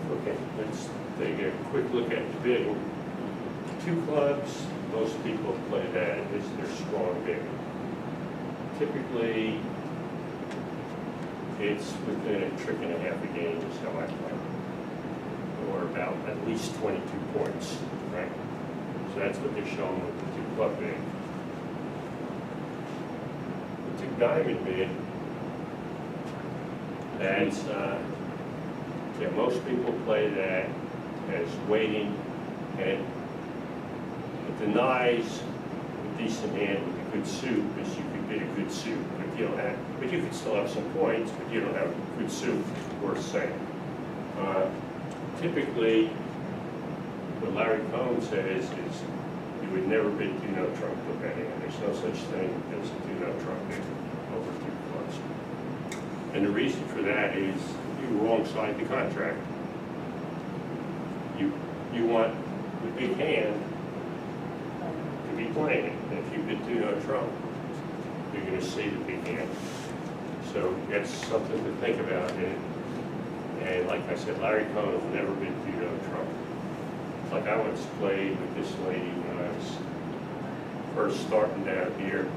Okay, let's take a quick look at the bidding. Two clubs, most people play that as their strong bid. Typically, it's within a trick and a half a game is how I play. Or about at least 22 points, right? So that's what they're showing with the two club bid. The two diamond bid, that's, yeah, most people play that as weighting, and it denies a decent hand with a good suit, because you could bid a good suit, but you don't have, but you could still have some points, but you don't have a good suit worth saying. Typically, what Larry Cohn says is you would never bid do-no trump with betting, and there's no such thing as a do-no trump bid over two clubs. And the reason for that is you wrong side the contract. You want the big hand to be playing it, and if you bid do-no trump, you're going to see the big hand. So that's something to think about. And like I said, Larry Cohn will never bid do-no trump. Like I once played with this lady when I was first starting down here.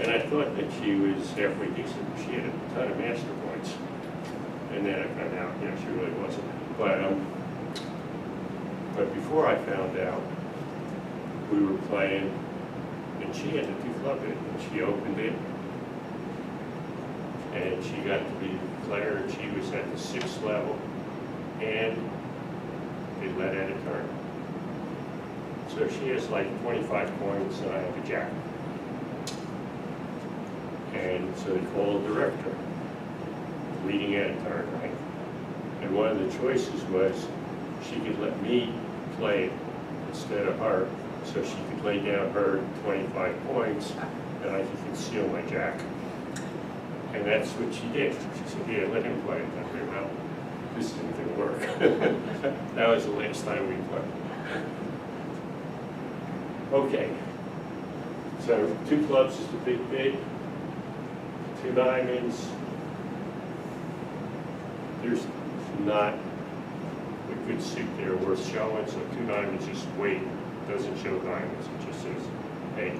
And I thought that she was halfway decent. She had a ton of master points. And then I found out, you know, she really wasn't. But before I found out, we were playing, and she had the two club bid, and she opened it. And she got to be the player, and she was at the 6th level, and they let out a turn. So she has like 25 points, and I have a jack. And so they called the director, leading at a turn, right? And one of the choices was she could let me play it instead of her, so she could lay down her 25 points, and I could conceal my jack. And that's what she did. She said, yeah, let him play it. I said, well, this isn't going to work. That was the last time we played. Okay. So 2 clubs is the big bid. 2 diamonds. There's not a good suit there worth showing, so 2 diamonds just wait. Doesn't show diamonds. It just says, hey,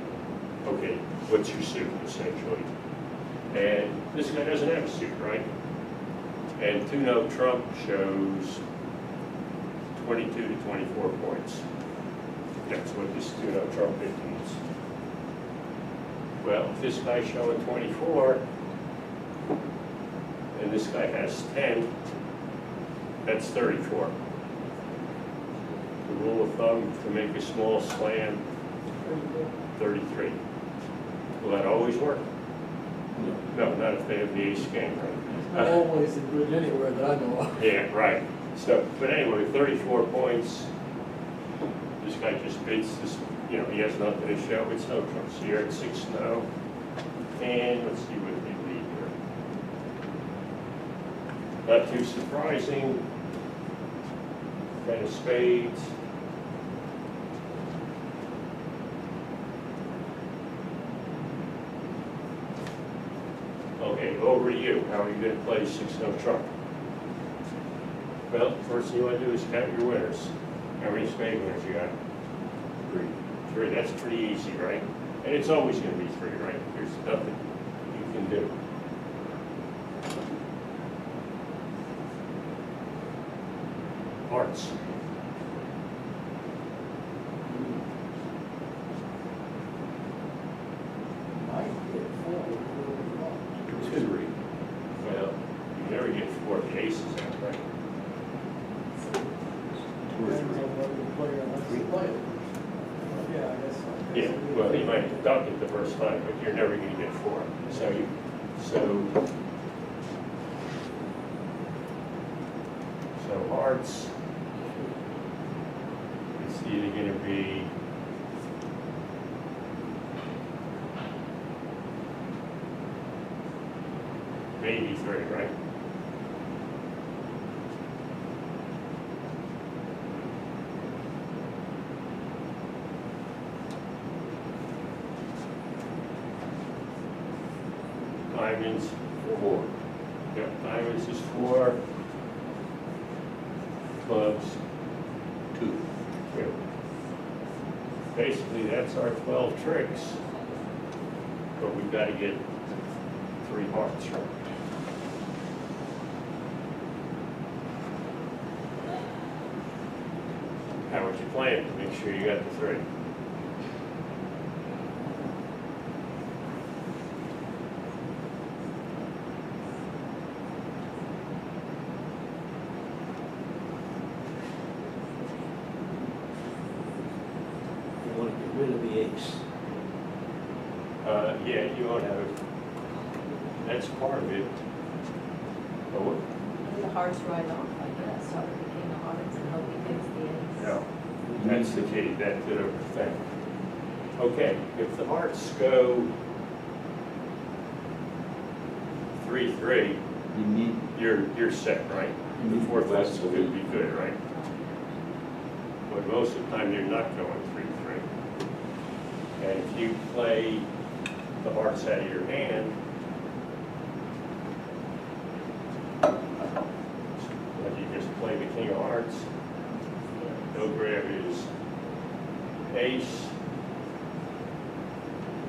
okay, what's your suit, essentially? And this guy doesn't have a suit, right? And 2-no trump shows 22 to 24 points. That's what this 2-no trump bid means. Well, if this guy's showing 24, and this guy has 10, that's 34. The rule of thumb to make a small slam, 33. Will that always work? No, not if they have the ace game, right?
Not always a grid anywhere that I know of.
Yeah, right. So, but anyway, 34 points. This guy just bids this, you know, he has nothing to show. It's no trump. So you're at 6-0. And let's see what they lead here. Not too surprising. 10 of spades. Okay, over to you. How are you going to play 6-0 trump? Well, first thing you want to do is count your winners. How many spade winners you got?
3.
3. That's pretty easy, right? And it's always going to be 3, right? There's nothing you can do. Hearts.
Might get 4.
2.
Well, you never get 4 of the aces out, right?
Depends on whether the player wants to play it. Yeah, I guess.
Yeah, well, he might duck it the first time, but you're never gonna get four. So hearts, it's either gonna be maybe three, right? Diamonds, four. Yep, diamonds is four. Clubs,
Two.
two. Basically, that's our 12 tricks. But we've got to get three hearts right. How would you plan to make sure you got the three?
You want to get rid of the ace.
Yeah, you won't have it. That's part of it. But what,
Maybe the hearts right off, I guess, start with the king of hearts and hope he takes the ace.
no, that's the key, that's the thing. Okay, if the hearts go 3-3,
You need,
you're set, right? The fourth less could be good, right? But most of the time, you're not going 3-3. And if you play the hearts out of your hand, like you just play the king of hearts, he'll grab his ace,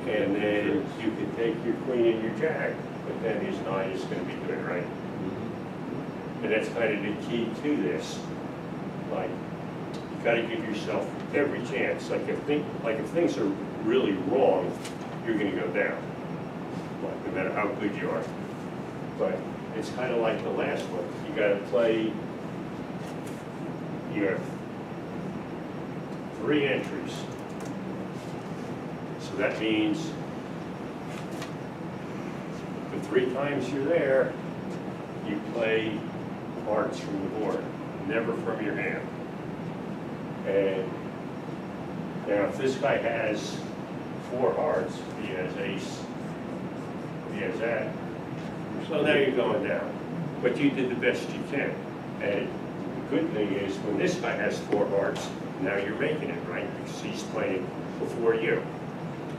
and then you can take your queen and your jack, but then his nine is gonna be good, right? And that's kind of the key to this. Like, you gotta give yourself every chance. Like if things are really wrong, you're gonna go down, like, no matter how good you are. But it's kind of like the last one. You gotta play, you have 3 entries. So that means the 3 times you're there, you play hearts from the board, never from your hand. And now if this guy has 4 hearts, he has ace, he has that, so now you're going down. But you did the best you can. And the good thing is when this guy has 4 hearts, now you're making it, right? Because he's playing before you,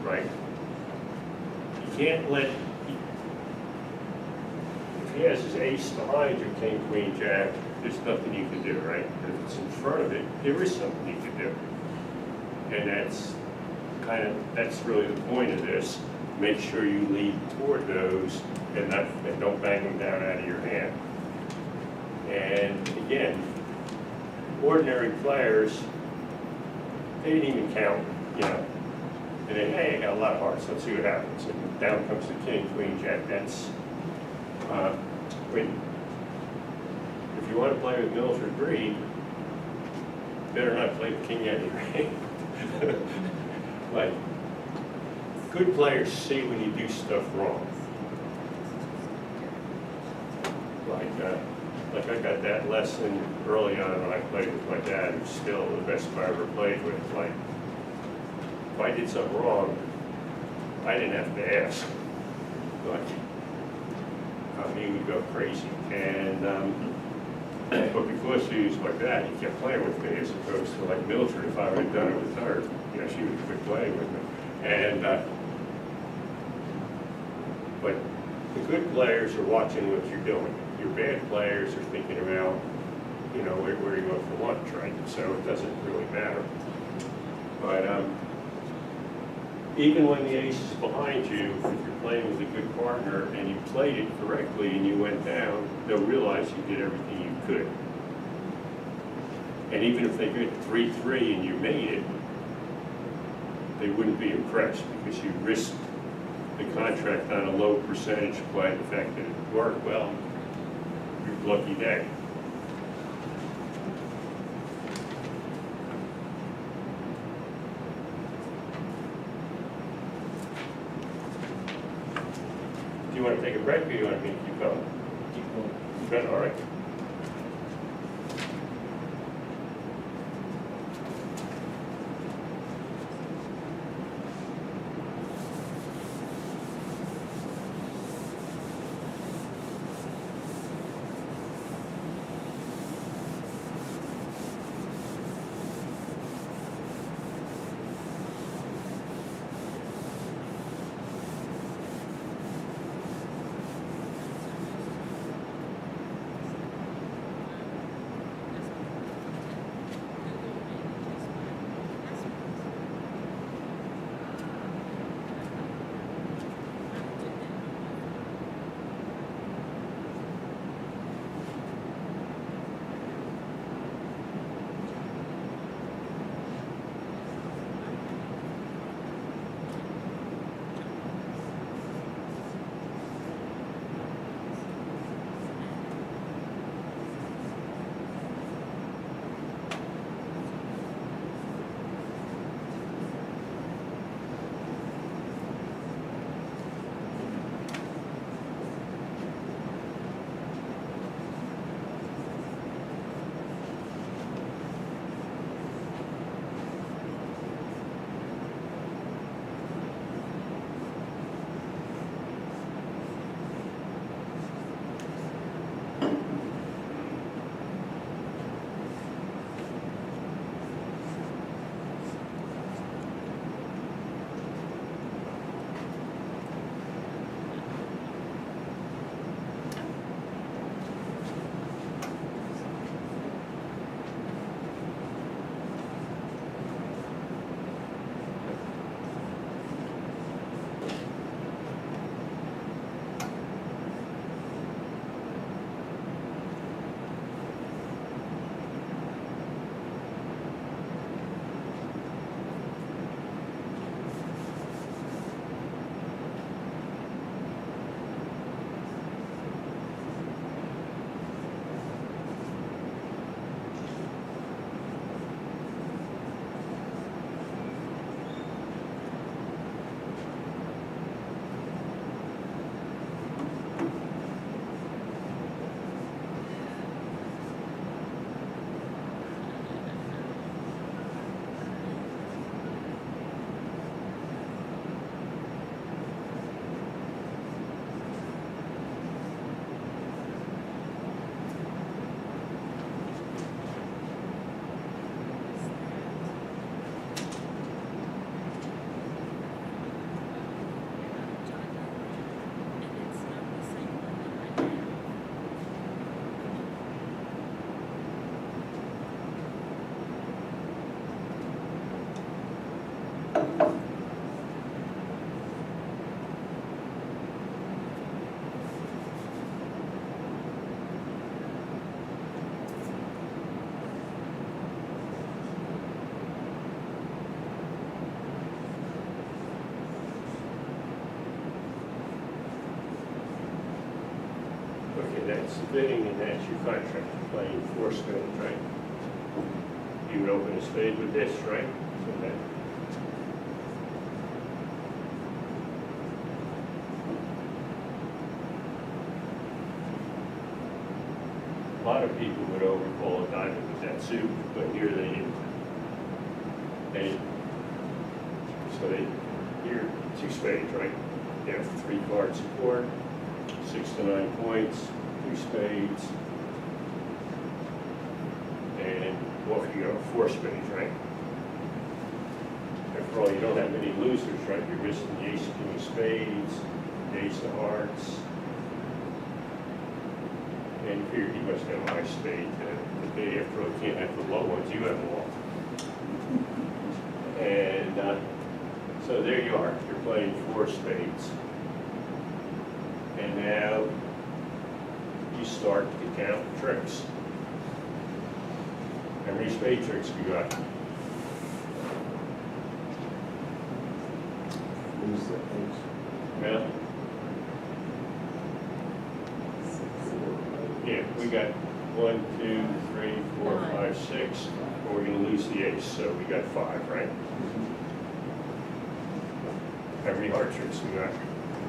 right? You can't let, if he has his ace behind you, king, queen, jack, there's nothing you can do, right? But if it's in front of it, there is something you can do. And that's really the point of this. Make sure you lead toward those and don't bang them down out of your hand. And again, ordinary players, they didn't even count, you know. And then, hey, I got a lot of hearts, let's see what happens. And down comes the king, queen, jack. That's, if you want to play with Mildred Breed, better not play the king out of your hand. Like, good players see when you do stuff wrong. Like I got that lesson early on when I played with my dad, who's still the best I ever played with. Like, if I did something wrong, I didn't have to ask. Like, he would go crazy. And but because he was like that, he kept playing with me as opposed to like Mildred. If I would have done it with her, you know, she would have quit playing with me. And but the good players are watching what you're doing. Your bad players are thinking about, you know, where are you going for lunch, right? So it doesn't really matter. But even when the ace is behind you, if you're playing with a good partner and you played it correctly and you went down, they'll realize you did everything you could. And even if they get 3-3 and you made it, they wouldn't be impressed because you risked the contract on a low percentage by the fact that it worked well. Your lucky day. you want to take a break, or you want me to keep going?
Keep going.
Keep going, all right. Okay, that's the bidding and that's your contract, playing four spades, right? You would open a spade with this, right? So that. A lot of people would overcall a diamond with that suit, but here they didn't. Here, two spades, right? You have 3 card support, 6 to 9 points, 2 spades, and off you go, 4 spades, right? After all, you don't have many losers, right? You're missing the ace of king of spades, the ace of hearts, and you figure he must have a high spade. The day after all, you can't have the low ones, you have them all. And so there you are, you're playing 4 spades. And now you start to count tricks. How many spade tricks we got?
Who's the ace?
Well, yeah, we got 1, 2, 3, 4, 5, 6. But we're going to lose the ace, so we got 5, right? How many heart tricks we got?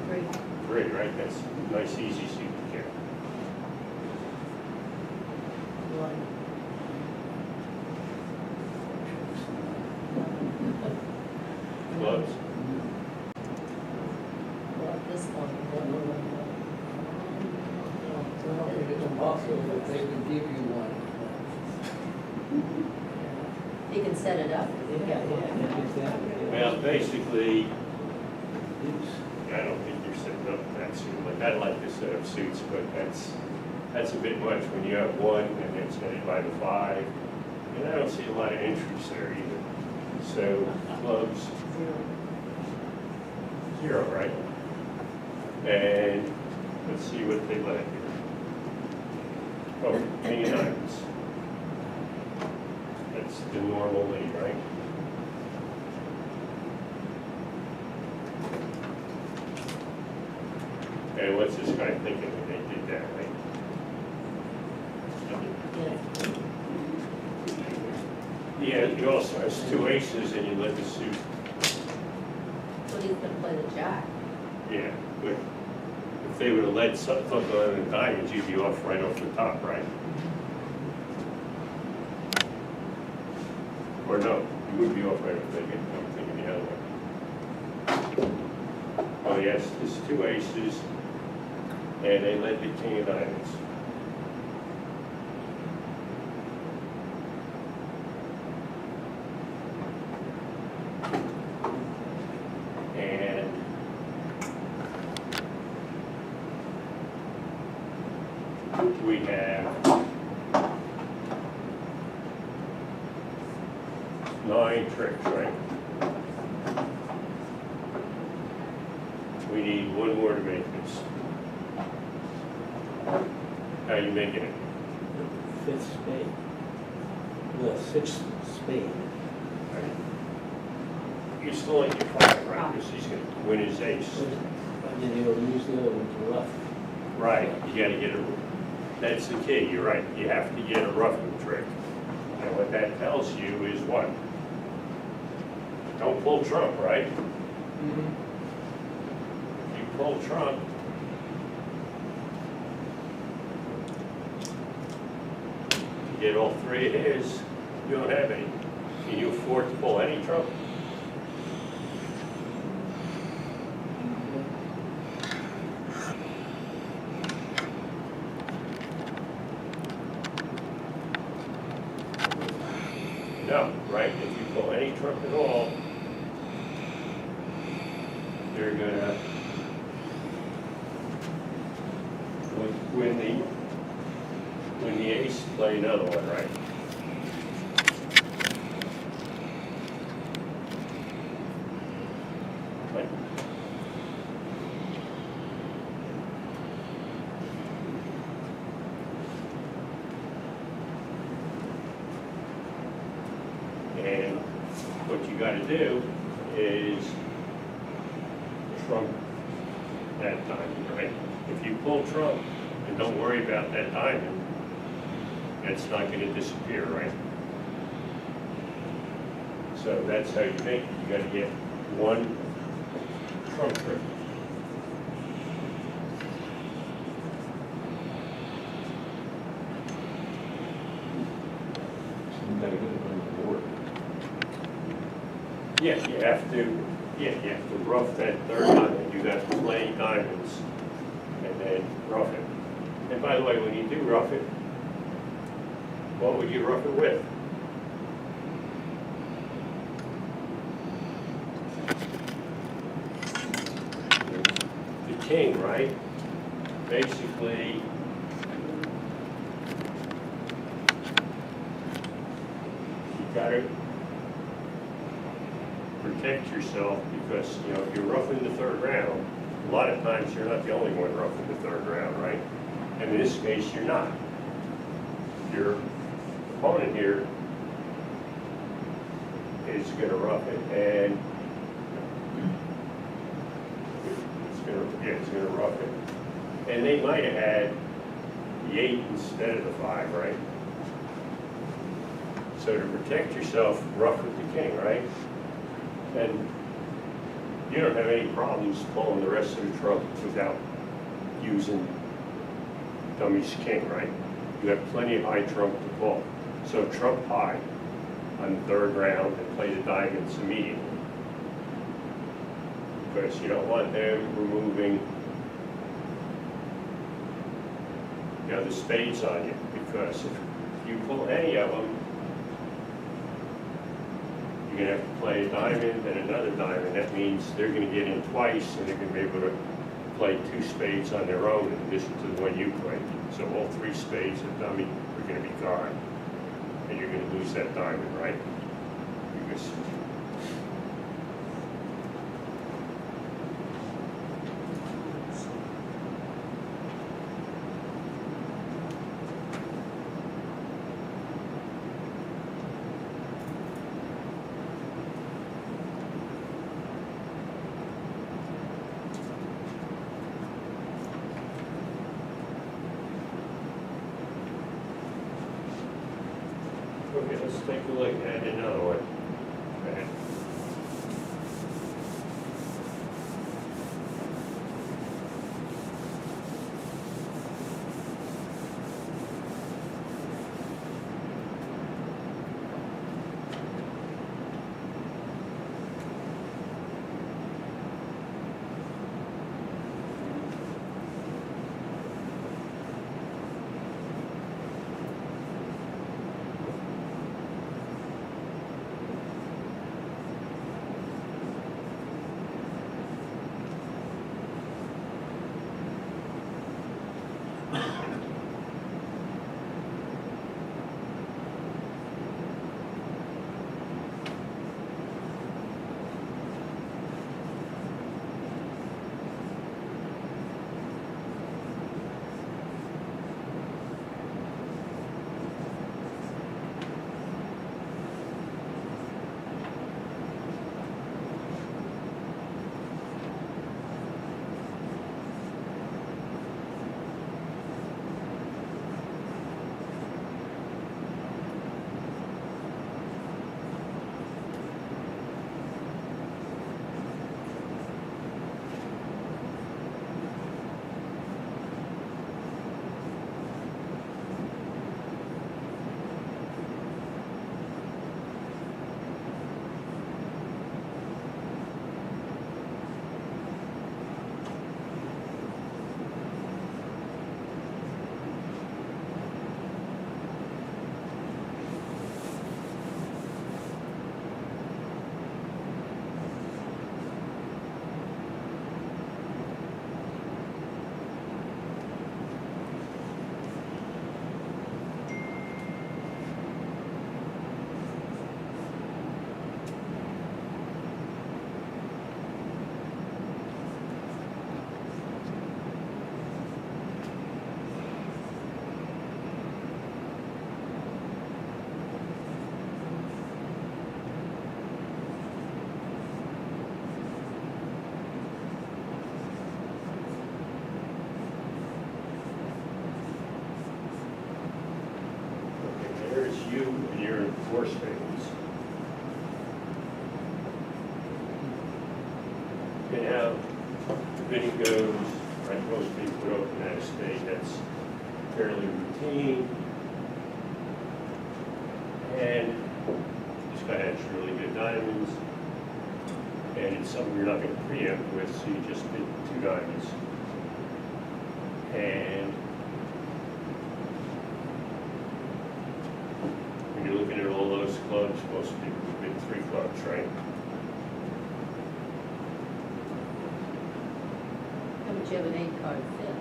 3.
3, right? That's a nice, easy suit to carry.
1.
Gloves?
Well, at this point,
Well, if it's impossible, if they can give you one.
he can set it up.
Well, basically, I don't think you're setting up that suit. Like, I like to set up suits, but that's a bit much when you have one and it's headed by the 5. And I don't see a lot of entries there either. So, gloves, 0, right? And let's see what they let here. Oh, king of diamonds. That's the normal lead, right? And what's this guy thinking when they did that, right?
Yeah.
Yeah, you also has 2 aces and you let the suit,
So he's gonna play the jack.
yeah, but if they would have led something on the diamonds, you'd be off right off the top, right? Or no, you would be off right off the top, I'm thinking the other way. Oh yes, there's 2 aces, and they led the king of diamonds. And we have 9 tricks, right? We need 1 more to make this. How you making it?
5th spade. The 6th spade.
You still like your 5, right? Because he's gonna win his ace.
And then you'll use the other one to rough.
Right, you gotta get a, that's the key, you're right. You have to get a roughing trick. And what that tells you is what? Don't pull trump, right? If you pull trump, you get all 3 of his, you don't have any. Can you afford to pull any trump? No, right? If you pull any trump at all, you're gonna, when the ace, play another one, right? Like, and what you gotta do is trump that diamond, right? If you pull trump and don't worry about that diamond, it's not gonna disappear, right? So that's how you make it. You gotta get 1 trump trick.
You gotta get it on the board.
Yeah, you have to rough that 3rd diamond. You got plenty diamonds, and then rough it. And by the way, when you do rough it, what would you rough it with? The king, right? Basically, you gotta protect yourself because, you know, if you're roughing the 3rd round, a lot of times you're not the only one roughing the 3rd round, right? And in this case, you're not. Your opponent here is gonna rough it, and it's gonna rough it. And they might have had the 8 instead of the 5, right? So to protect yourself, rough with the king, right? And you don't have any problems pulling the rest of the trunk without using dummy's king, right? You have plenty of high trunk to pull. So trunk high on the third round and play the diamonds immediately. Because you don't want them removing, you know, the spades on you, because if you pull any of them, you're gonna have to play a diamond and another diamond. That means they're gonna get in twice, and they're gonna be able to play two spades on their own in addition to the one you played. So all three spades of dummy are gonna be gone, and you're gonna lose that diamond, right? Because okay, let's take a look at another one. Go ahead. There's you and you're in four spades. Okay, now, the bidding goes, right, most people would open that spade, that's fairly routine. And this guy has really good diamonds, and it's something you're not gonna preempt with, so you just bid two diamonds. And when you're looking at all those clubs, most people would bid three clubs, right?
How would you have an 8-card fit?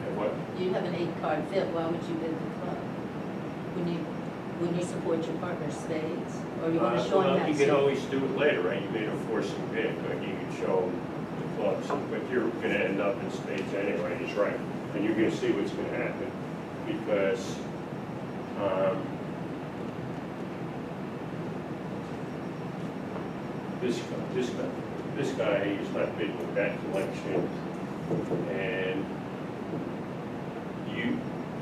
And what?
You have an 8-card fit, why would you bid the club? Wouldn't you support your partner's spades? Or you want to show him
Well,
that?
you can always do it later, right? You made a forcing bid, but you can show him the clubs, but you're gonna end up in spades anyway, he's right. And you're gonna see what's gonna happen, because, this guy is not big with that collection, and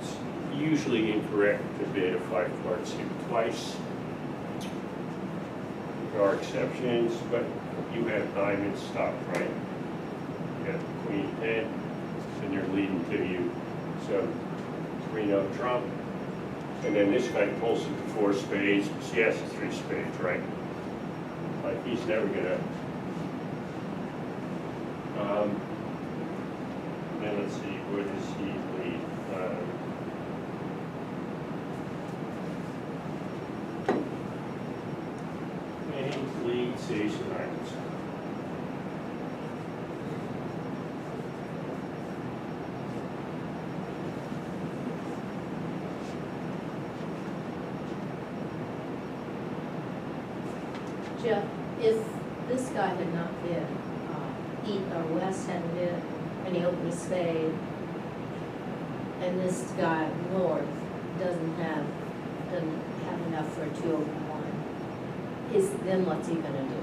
it's usually incorrect to bid a 5-card suit twice, There are exceptions, but you have diamonds stopped, right? You have queen 10, and they're leading to you. So 3-0 trump. And then this guy pulls it to 4 spades, because he has the 3 spades, right? Like, he's never gonna. Then let's see, where does he lead? And he leads ace of diamonds.
Jeff, if this guy had not been, West hadn't been, and he opened a spade, and this guy north doesn't have enough for a 2 over 1, then what's he gonna do?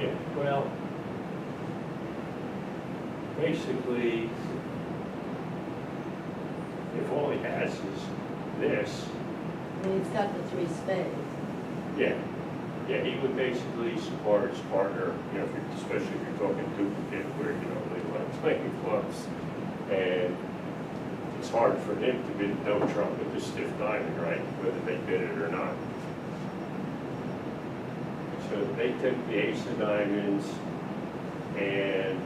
Yeah, well, basically, if all he has is this,
I mean, he's got the 3 spades.
yeah, he would basically support his partner, you know, especially if you're talking duplicate where, you know, they want to play clubs. And it's hard for him to bid no trump with the stiff diamond, right, whether they bid it or not. So they took the ace of diamonds, and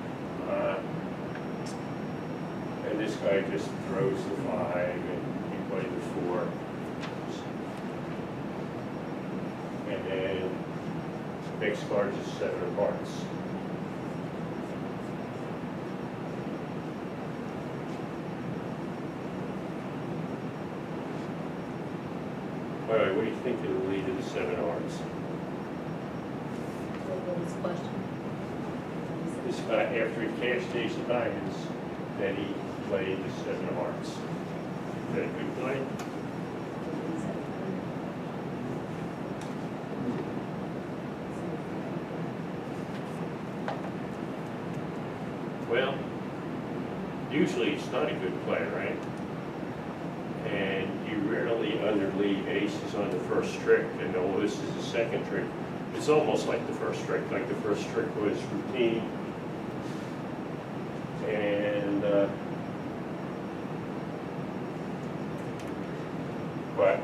this guy just throws the 5, and you play the 4. And then next card is 7 of hearts. All right, what do you think of the lead of the 7 of hearts?
What was his question?
This guy, after he cashed ace of diamonds, then he played the 7 of hearts. Is that a good play? Well, usually it's not a good play, right? And you rarely underlead aces on the first trick, and though this is the second trick, it's almost like the first trick. Like the first trick was routine, and but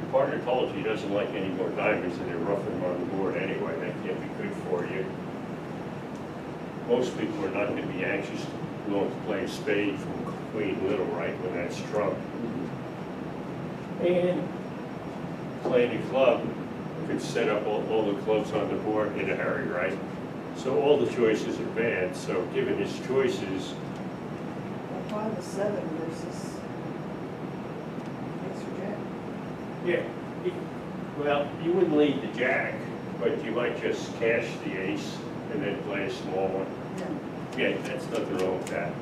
your partner told you he doesn't like any more diamonds, and they're roughing them on the board anyway. That can't be good for you. Most people are not going to be anxious going to play a spade from Queen Little, right, when that's trump. And playing a club could set up all the clubs on the board in a hurry, right? So all the choices are bad. So given his choices,
Why the 7 versus ace or jack?
yeah, well, you wouldn't lead the jack, but you might just cash the ace and then play a small one.
Yeah.
Yeah, that's nothing wrong with that.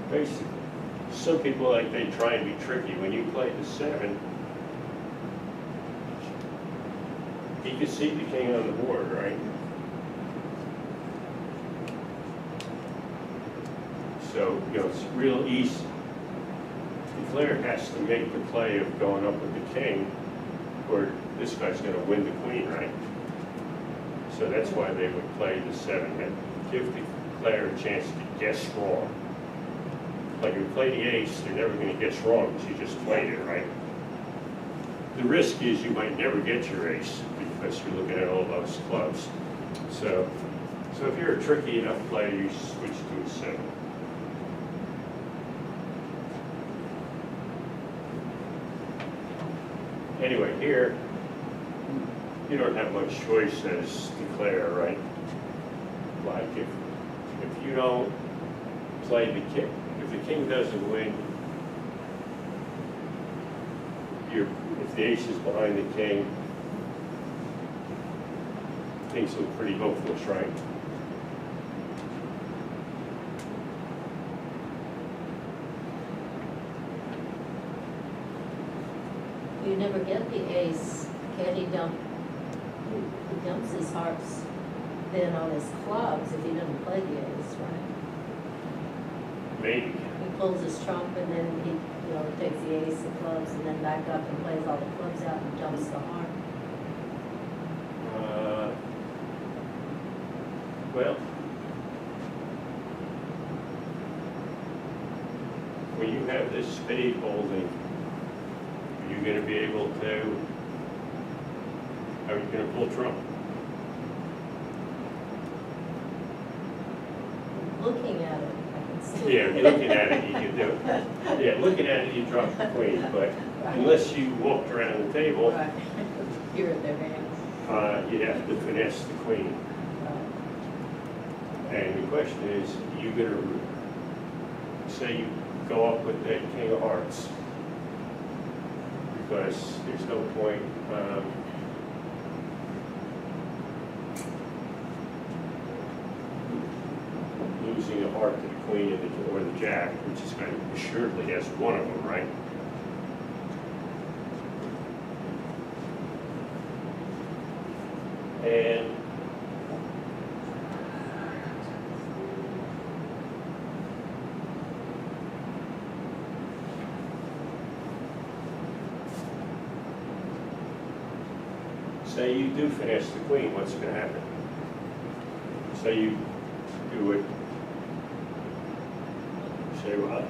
Basically, some people, like, they try and be tricky. When you play the 7, you can see the king on the board, right? So, you know, it's real easy. The player has to make the play of going up with the king, or this guy's gonna win the queen, right? So that's why they would play the 7, and give the player a chance to guess wrong. Like if you play the ace, they're never gonna guess wrong, because you just played it, right? The risk is you might never get your ace, because you're looking at all those clubs. So if you're a tricky enough player, you switch to a 7. Anyway, here, you don't have much choice as declare, right? Like if you don't play the king, if the king doesn't win, if the ace is behind the king, king's look pretty hopeless, right?
You never get the ace, can he dump? He dumps his hearts then on his clubs if he doesn't play the ace, right?
Maybe.
He pulls his trump and then he, takes the ace of clubs and then back up and plays all the clubs out and dumps the heart.
Well, when you have this spade holding, are you gonna be able to, how are you gonna pull trump?
Looking at it, I can see.
Yeah, looking at it, you can do it. Yeah, looking at it, you drop the queen, but unless you walked around the table,
Right. Here at their hands.
you'd have to finesse the queen. And the question is, you gonna, say you go up with that king of hearts, because there's no point, losing a heart to the queen or the jack, which is kind of assuredly has one of them, right? And say you do finesse the queen, what's going to happen? Say you do it, say, well,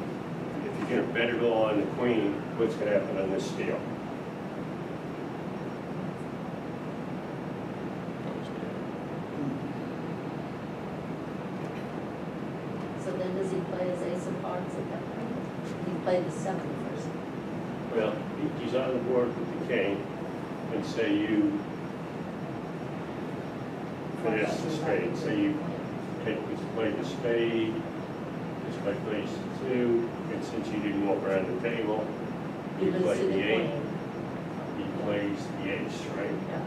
if you're going to bet it all on the queen, what's going to happen on this deal?
So then does he play his ace of hearts at that point? He played the seven first.
Well, he's on the board with the king, and say you finesse the spade. So you play the spade, this guy plays the two, and since you didn't walk around the table,
You
you
lose
play
to the
the eight,
queen.
he plays the ace, right?
Yeah.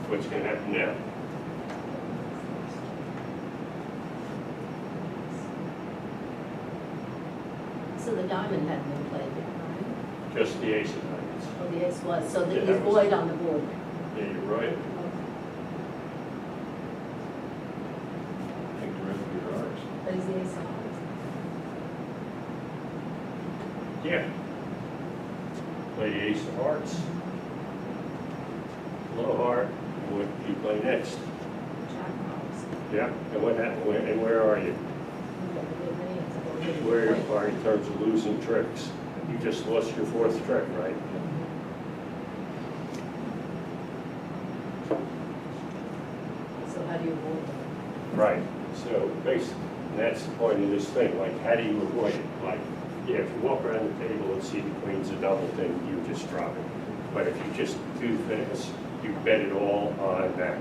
What's going to happen now?
So the diamond hadn't been played yet, right?
Just the ace of diamonds.
Oh, the ace was, so
Yeah,
that he's
that was-
void on the board.
Yeah, you're right.
Take the rest of your hearts.
Plays the ace of hearts.
Yeah. Play the ace of hearts. Low heart, what do you play next?
Jack of hearts.
Yeah, and what happened, and where are you?
You got a good many, it's a little bit
Where
point.
are you in terms of losing tricks? You just lost your fourth trick, right?
So how do you avoid them?
Right. So basically, that's the point of this thing, like how do you avoid it? Like, yeah, if you walk around the table and see the queen's a double, then you just drop it. But if you just do this, you bet it all on that.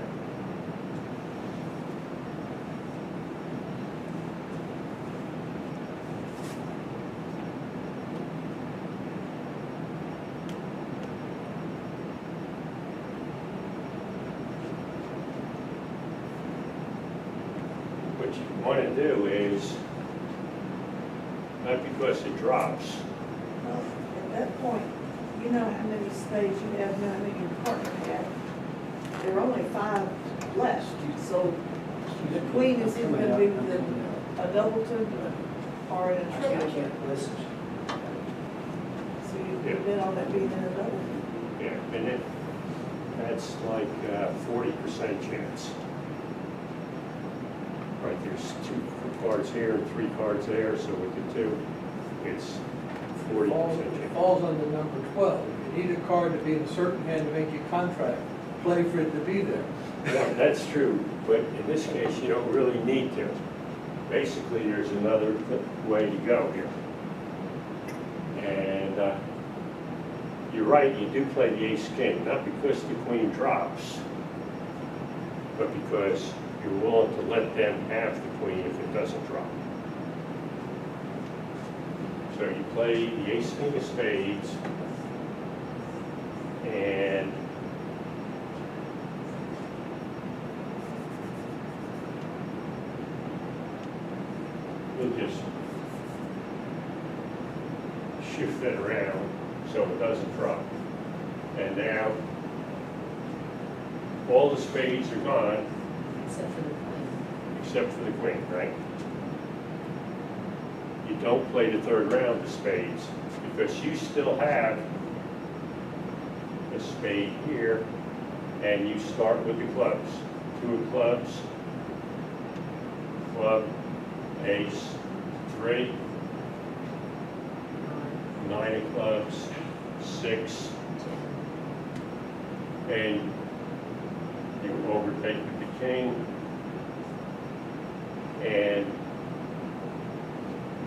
What you want to do is, not because it drops,
Well, at that point, you know how many spades you have, now, how many your partner had. There are only 5 left, so the queen is either gonna be with a doubleton or an intriguing.
Listen.
So you bet on that being in a doubleton.
yeah, and then that's like 40% chance. Right, there's 2 cards here and 3 cards there, so with the 2, it's 40%
It
chance.
falls under number 12. You need a card to be in a certain hand to make your contract, play for it to be there.
Yeah, that's true, but in this case, you don't really need to. Basically, there's another way to go here. And you're right, you do play the ace-king, not because the queen drops, but because you're willing to let them have the queen if it doesn't drop. So you play the ace-king of spades, and we'll just shift that around so it doesn't drop. And now, all the spades are gone
Except for the queen.
except for the queen, right? You don't play the third round of spades because you still have a spade here, and you start with the clubs. 2 of clubs, club, ace, 3, 9 of clubs, 6, and you overtake with the king. And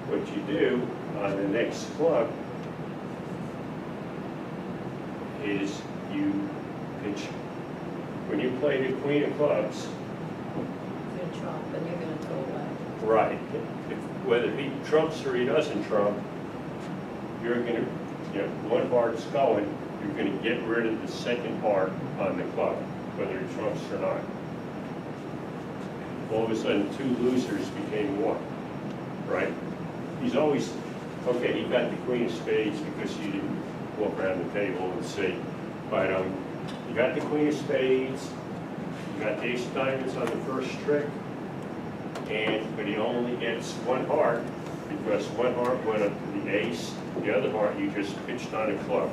what you do on the next club is you pitch, when you play the queen of clubs,
You're gonna trump, and you're gonna go away.
right, whether he trumps or he doesn't trump, you're gonna, one heart's going, you're gonna get rid of the second heart on the club, whether he trumps or not. All of a sudden, 2 losers became 1, right? He's always, okay, he got the queen of spades because you didn't walk around the table and see, but you got the queen of spades, you got the ace of diamonds on the first trick, but he only gets 1 heart because 1 heart went up to the ace, the other heart you just pitched on a club.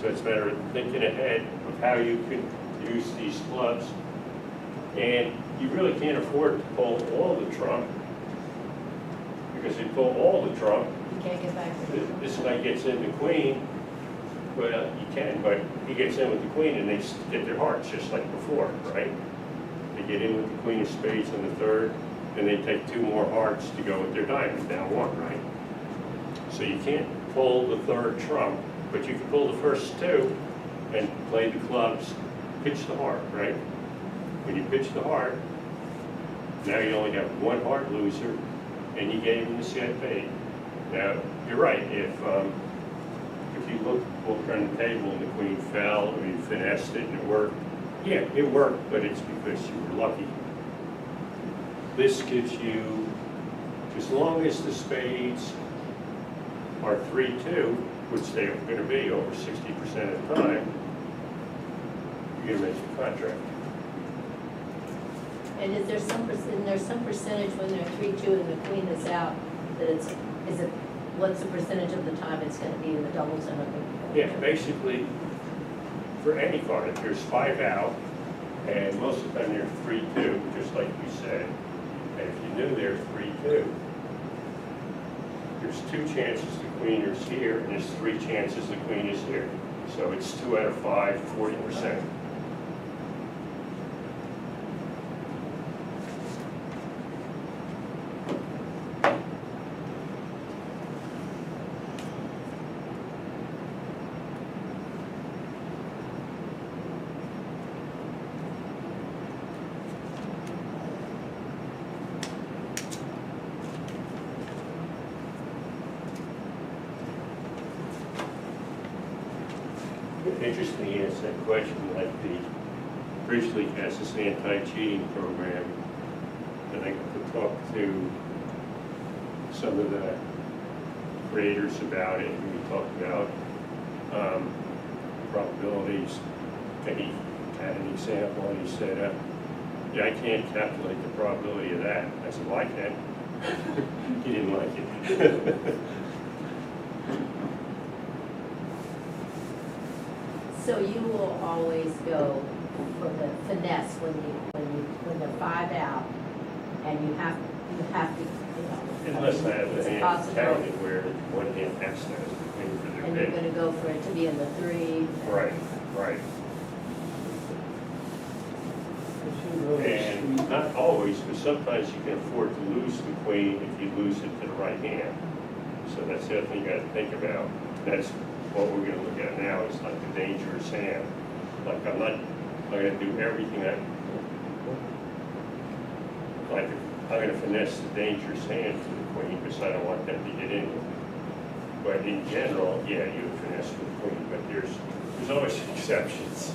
So it's a matter of thinking ahead of how you can use these clubs. And you really can't afford to pull all the trump, because if you pull all the trump,
You can't get back to the
this guy gets in the queen, well, you can, but he gets in with the queen and they get their hearts just like before, right? They get in with the queen of spades on the third, and they take 2 more hearts to go with their diamond, down 1, right? So you can't pull the third trump, but you can pull the first 2 and play the clubs, pitch the heart, right? When you pitch the heart, now you only have 1 heart loser, and you gave him the spade. Now, you're right, if you look around the table and the queen fell, or you finessed it and it worked, yeah, it worked, but it's because you were lucky. This gives you, as long as the spades are 3-2, which they're going to be over 60% of the time, you're going to make your contract.
And is there some percentage when they're 3-2 and the queen is out, that what's the percentage of the time it's gonna be in the doubles and the?
Yeah, basically, for any card, if there's 5 out, and most of the time they're 3-2, just like we said, and if you knew they're 3-2, there's 2 chances the queen is here, and there's 3 chances the queen is here. So it's 2 out of 5, 40%. Interesting, he asked that question, like originally has this anti-cheating program, and I got to talk to some of the creators about it, and we talked about probabilities, and he had an example, and he said, yeah, I can't calculate the probability of that. I said, well, I can. He didn't like it.
So you will always go for the finesse when they're 5 out, and you have to,
Unless I have
it's
the hand
possible.
counted where one hand has to, the queen for their
And you're
bid.
gonna go for it to be in the 3.
Right, right. And not always, but sometimes you can afford to lose the queen if you lose it to the right hand. So that's the other thing you gotta think about. That's what we're gonna look at now, is like the dangerous hand. Like I'm gonna do everything I'm gonna finesse the dangerous hand for the queen because I don't want them to get in with it. But in general, yeah, you would finesse for the queen, but there's always exceptions.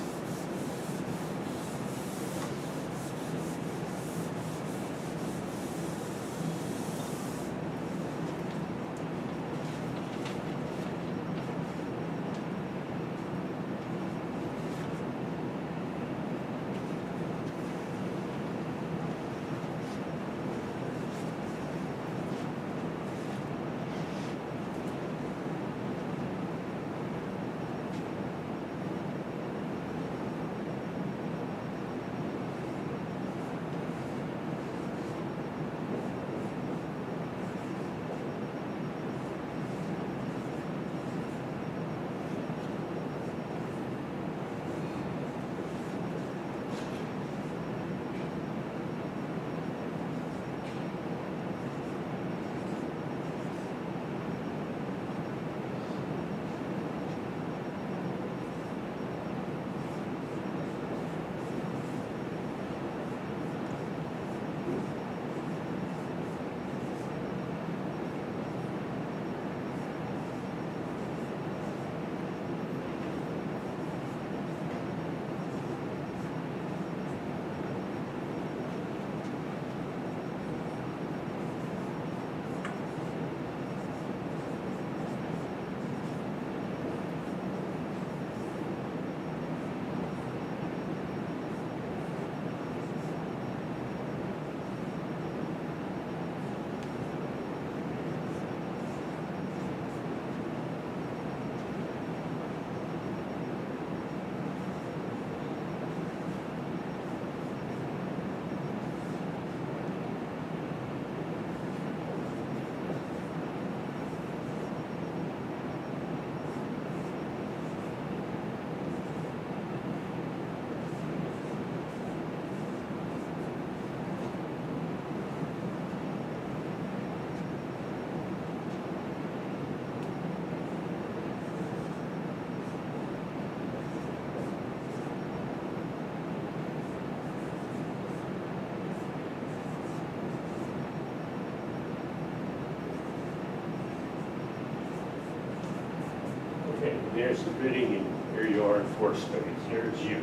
Okay, there's the bidding, and here you are in 4 spades. Here's you.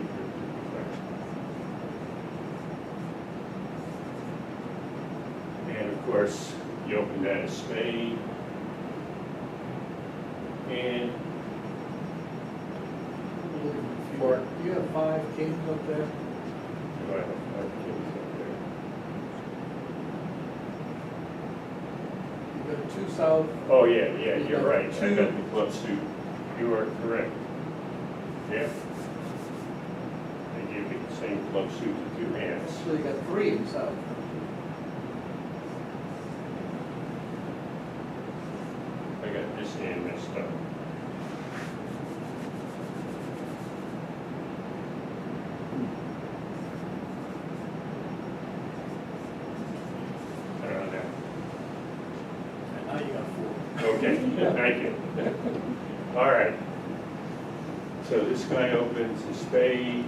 And of course, you open that a spade. And
You have 5 kings up there?
do I have 5 kings up there?
You got 2 south,
Oh, yeah, you're right. I
Two.
got the club suit. You are correct. Yeah. They give you the same club suit to 2 hands.
so you got 3 in south.
I got this hand messed up. There.
And now you got 4.
Okay, thank you. All right. So this guy opens a spade.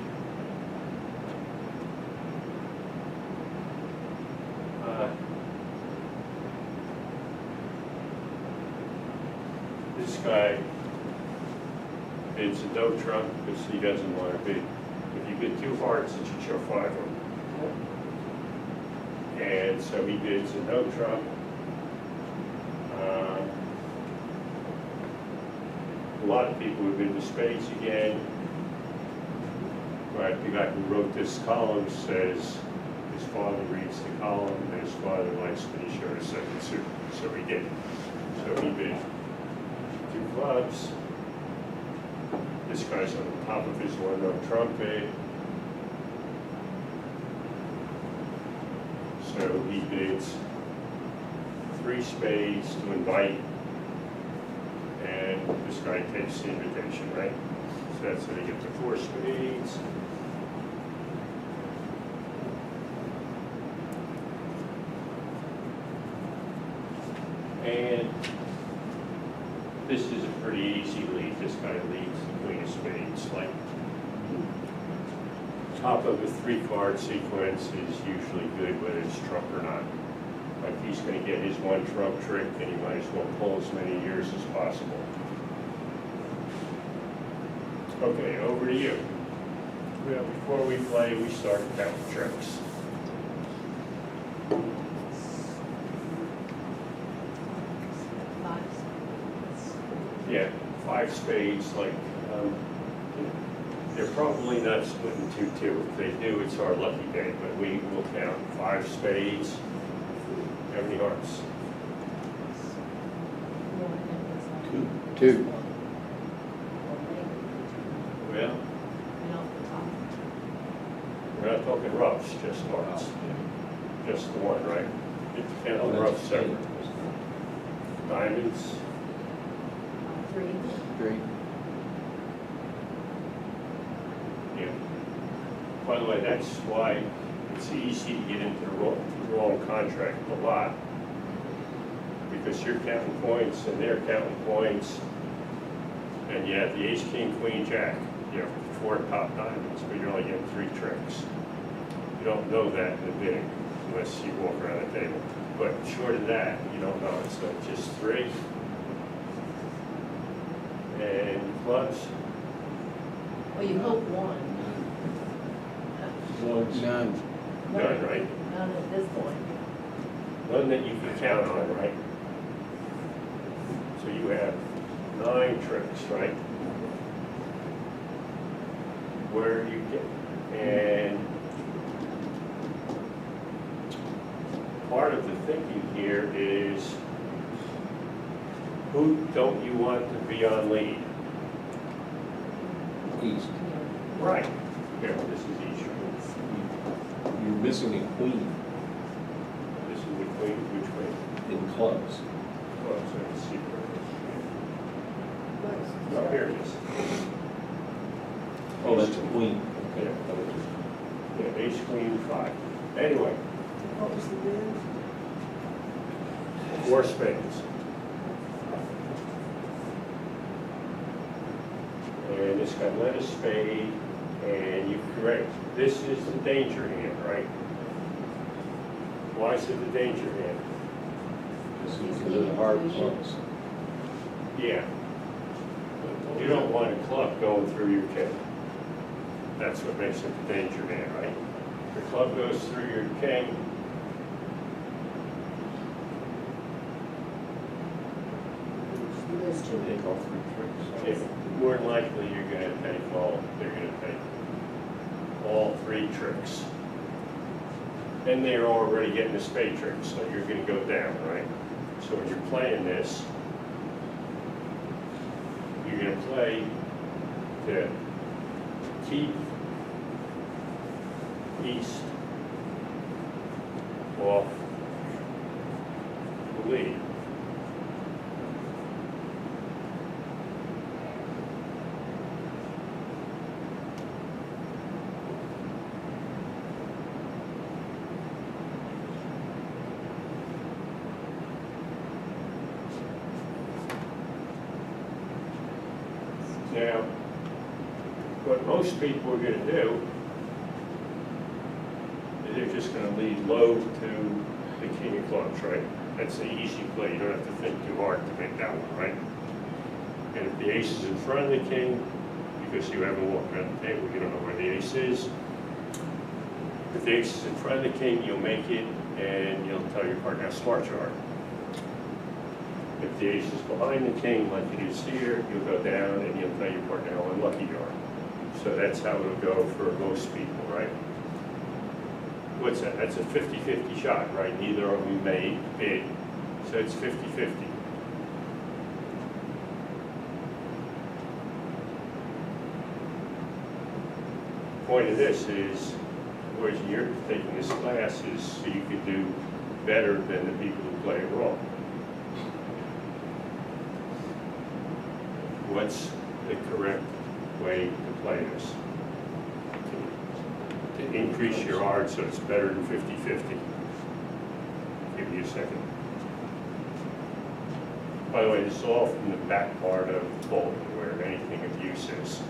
This guy bids a no trump because he doesn't want to bid. If you bid 2 hearts, it should show 5 of them. And so he bids a no trump. A lot of people would bid the spades again. But the guy who wrote this column says his father reads the column and his father likes when he showed a second suit. So he did. So he bid 2 clubs. This guy's on the top of his 1-no trump bid. So he bids 3 spades to invite, and this guy takes the invitation, right? So that's how they get to 4 spades. And this is a pretty easy lead. This guy leads the queen of spades. Like, top of a 3-card sequence is usually good whether it's trump or not. Like, he's going to get his 1 trump trick, and he might as well pull as many years as possible. Okay, over to you. Well, before we play, we start counting tricks. Yeah, 5 spades, like, they're probably not splitting 2-2. If they do, it's our lucky day, but we will count 5 spades. How many hearts?
2.
Well, we're not talking roughs, just hearts. Just the one, right? You have to count the roughs separate. Diamonds,
3.
3.
yeah. By the way, that's why it's easy to get into the wrong contract a lot. Because you're counting points and they're counting points. And you have the ace, king, queen, jack. You have 4 top diamonds, but you're only getting 3 tricks. You don't know that in the bidding unless you walk around the table. But short of that, you don't know. It's like just 3. And clubs,
Well, you hope 1.
None.
none, right?
None at this point.
None that you can count on, right? So you have 9 tricks, right? Where you get, and part of the thinking here is, who don't you want to be on lead?
East.
Right. Here, this is easier.
You're missing a queen
This is the queen, which queen?
in clubs.
Well, so let's see where it is.
But-
Oh, here it is.
Oh, that's a queen.
Yeah.
Okay.
Yeah, ace, queen, 5. Anyway,
What was the bid?
4 spades. And this guy led a spade, and you correct. This is the danger hand, right? Why is it the danger hand?
Because of the hard clubs.
Yeah. You don't want a club going through your king. That's what makes it the danger man, right? The club goes through your king.
You lose two.
Take all three tricks.
More than likely, you're gonna take they're gonna take all three tricks. And they're already getting a spade trick, so you're gonna go down, right? So when you're playing this, you're gonna play to keep east off the lead. Now, what most people are gonna do is they're just gonna lead low to the king of clubs, right? That's the easy play, you don't have to think too hard to make that one, right? And if the ace is in front of the king, because you haven't walked around the table, you don't know where the ace is. If the ace is in front of the king, you'll make it, and you'll tell your partner how smart you are. If the ace is behind the king, like it is here, you'll go down and you'll tell your partner how unlucky you are. So that's how it'll go for most people, right? What's that? That's a 50-50 shot, right? Neither of them made big, so it's 50-50. Point of this is, whereas you're taking this class is so you can do better than the people who play it wrong. What's the correct way to play this? To increase your odds so it's better than 50-50. Give you a second. By the way, this is all from the back part of bowling, where anything of use is.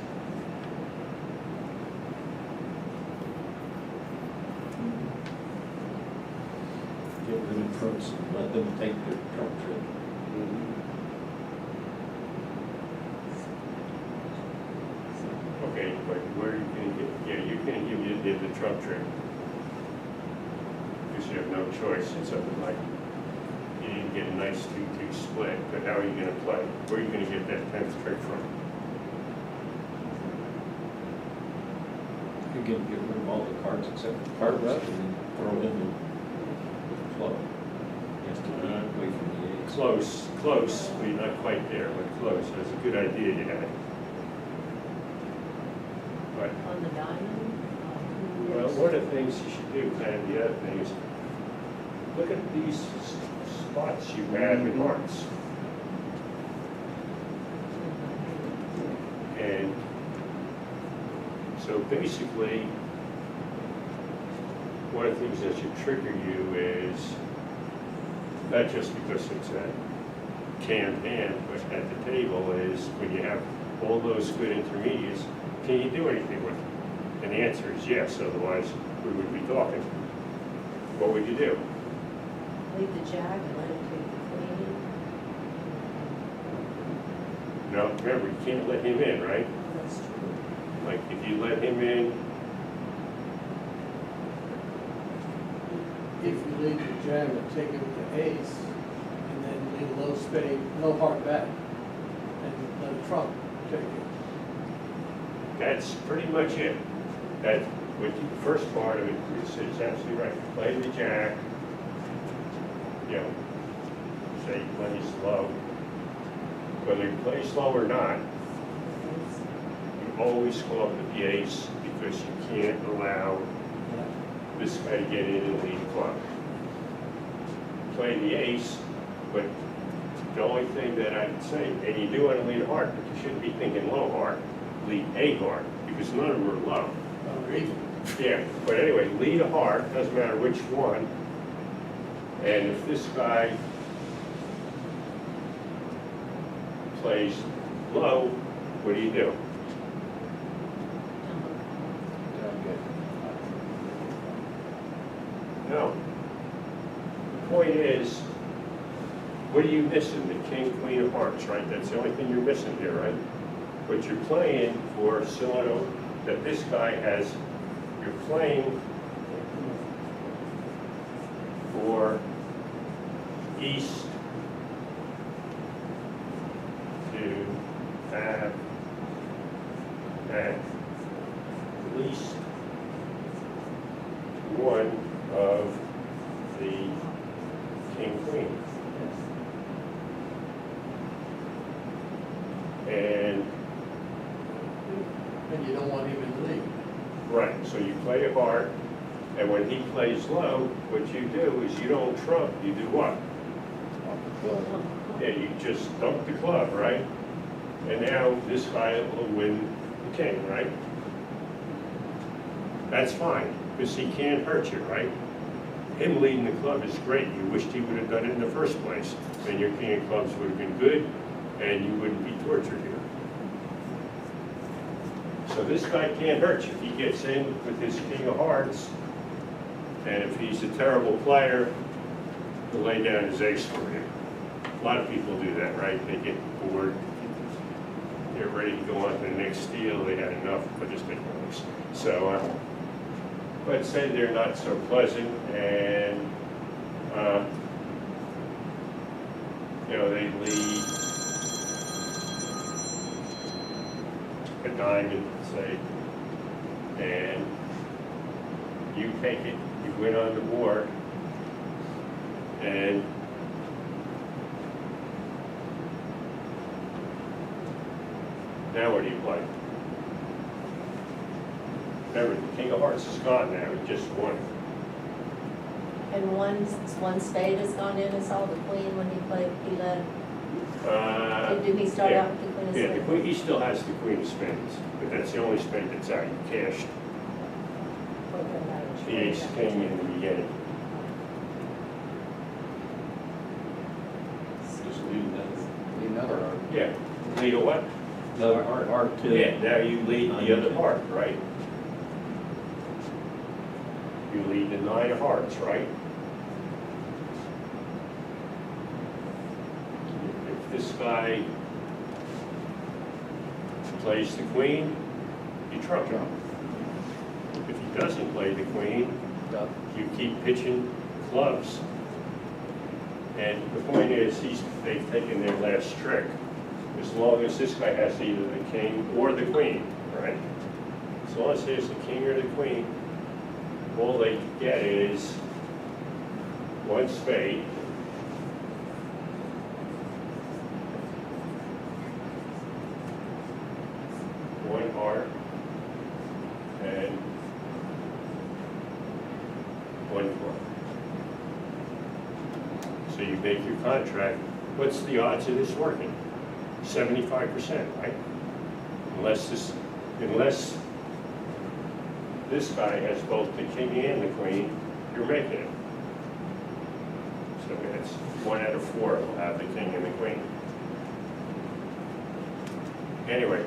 Get rid of trumps and let them take their trump trick.
Okay, but where are you gonna get, yeah, you're gonna give you the trump trick. Because you have no choice, it's something like, you didn't get a nice 2-2 split, but how are you gonna play? Where are you gonna get that 10th trick from?
You can get rid of all the cards except the card rub and then throw in the club. He has to be away from the ace.
Close, but you're not quite there, but close. That's a good idea you had. But,
On the diamond?
well, one of the things you should do, kind of the other thing is, look at these spots you have in hearts. And so basically, one of the things that should trigger you is, not just because it's a canned hand, but at the table is when you have all those good intermediates, can you do anything with them? And the answer is yes, otherwise we would be talking. What would you do?
Leave the jack and let him take the queen.
No, remember, you can't let him in, right?
Oh, that's true.
Like, if you let him in,
If you leave the jam and take it with the ace, and then leave a low spade, no heart back, and let a trump take it.
that's pretty much it. That, with the first part of it, is absolutely right. Play the jack, you know, say play slow. Whether you play slow or not, you always call up with the ace because you can't allow this guy to get in and lead the club. Play the ace, but the only thing that I'd say, and you do want to lead a heart, but you shouldn't be thinking low heart, lead a heart, because none of them are low. Yeah, but anyway, lead a heart, doesn't matter which one. And if this guy plays low, what do you do? No. The point is, what are you missing? The king, queen of hearts, right? That's the only thing you're missing here, right? but you're playing for similar that this guy has, you're playing for east to have at least one of the king queen.
And you don't want him in the lead.
Right, so you play a heart, and when he plays low, what you do is you don't trump, you do what? Yeah, you just dump the club, right? And now this guy will win the king, right? That's fine, because he can't hurt you, right? Him leading the club is great. You wished he would have done it in the first place. Then your king of clubs would have been good, and you wouldn't be tortured here. So this guy can't hurt you. He gets in with his king of hearts, and if he's a terrible player, he'll lay down his ace for you. A lot of people do that, right? They get bored, they're ready to go on to the next steal, they had enough, but just take one ace. So, but say they're not so pleasant, and, you know, they lead a diamond, say, and you take it, you win on the board, and now what do you play? Remember, the king of hearts is gone now, he just won.
And one spade has gone in and saw the queen when he led. Did he start
yeah.
out with the queen of
Yeah, the
spades?
queen, he still has the queen of spades, but that's the only spade that's out, you cashed the ace king in the beginning.
Just leave another heart.
Yeah, lead a what?
Another heart.
Heart two.
Yeah, now you lead the other part, right? You lead the nine of hearts, right? If this guy plays the queen, you trump him. If he doesn't play the queen, you keep pitching clubs. And the point is, they've taken their last trick. As long as this guy has either the king or the queen, right? As long as there's the king or the queen, all they get is one spade, one heart, and one club. So you make your contract. What's the odds of this working? 75%, right? Unless this guy has both the king and the queen, you're making it. So it's 1 out of 4 will have the king and the queen. Anyway,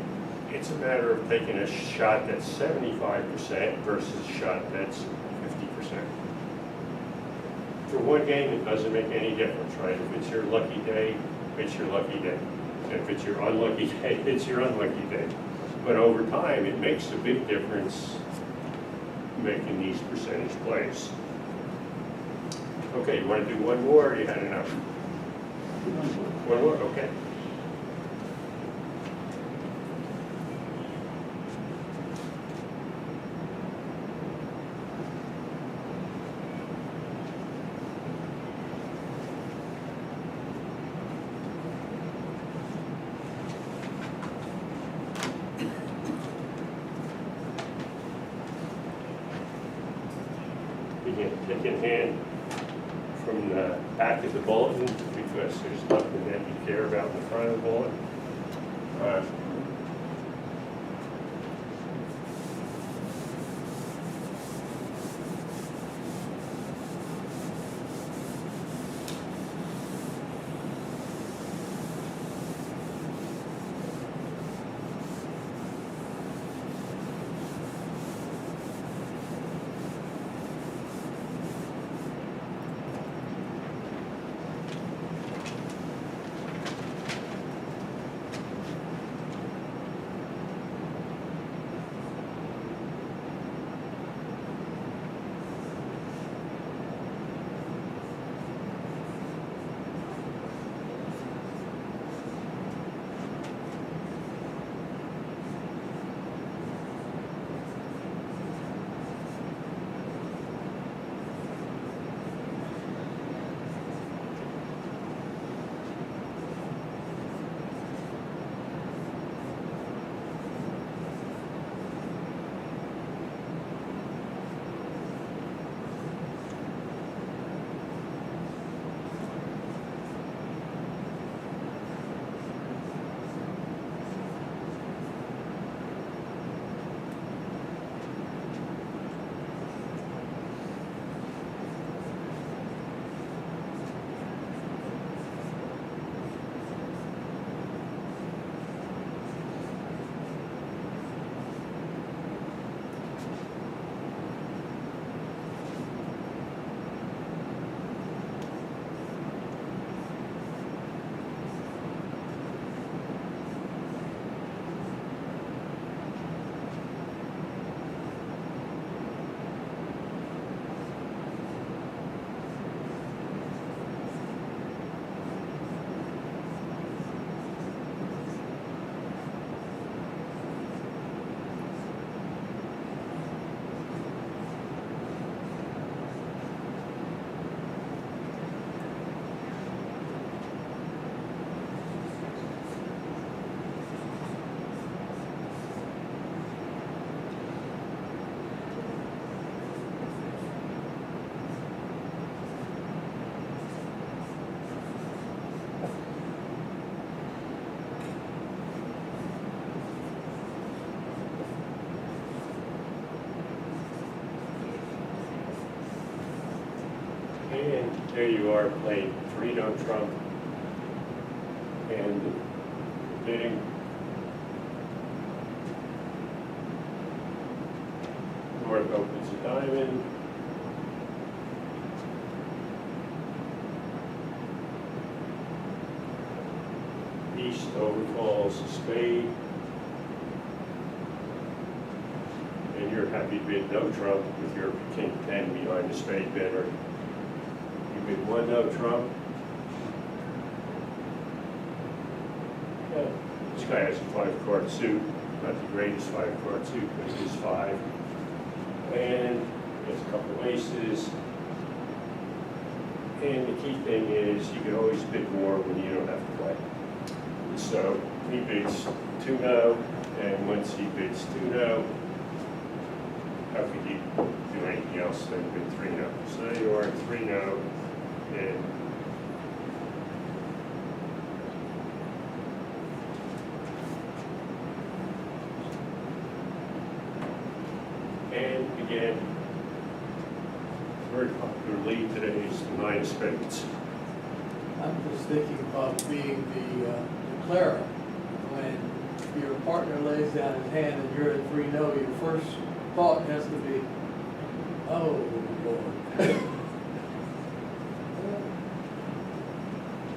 it's a matter of taking a shot that's 75% versus a shot that's 50%. For one game, it doesn't make any difference, right? If it's your lucky day, it's your lucky day. If it's your unlucky day, it's your unlucky day. But over time, it makes a big difference making these percentage plays. Okay, you want to do one more, or you had enough? One more, okay. Take in hand from the back of the bulletin, because there's nothing that you care about in the front of the bulletin. And there you are playing three-note trump. And bidding. North opens a diamond. East overcalls a spade. And you're happy to bid no trump with your king 10 behind the spade bidder. You bid one no trump. Yeah, this guy has a 5-card suit, not the greatest 5-card suit, but it is 5. And there's a couple aces. And the key thing is you can always bid more when you don't have to play. So he bids 2 no, and once he bids 2 no, how could you do anything else than bid 3 no? So there you are, 3 no, and again, very popular lead today is the 9 of spades.
I'm just thinking about being the declarer. When your partner lays down his hand and you're at 3-0, your first thought has to be, oh, Lord.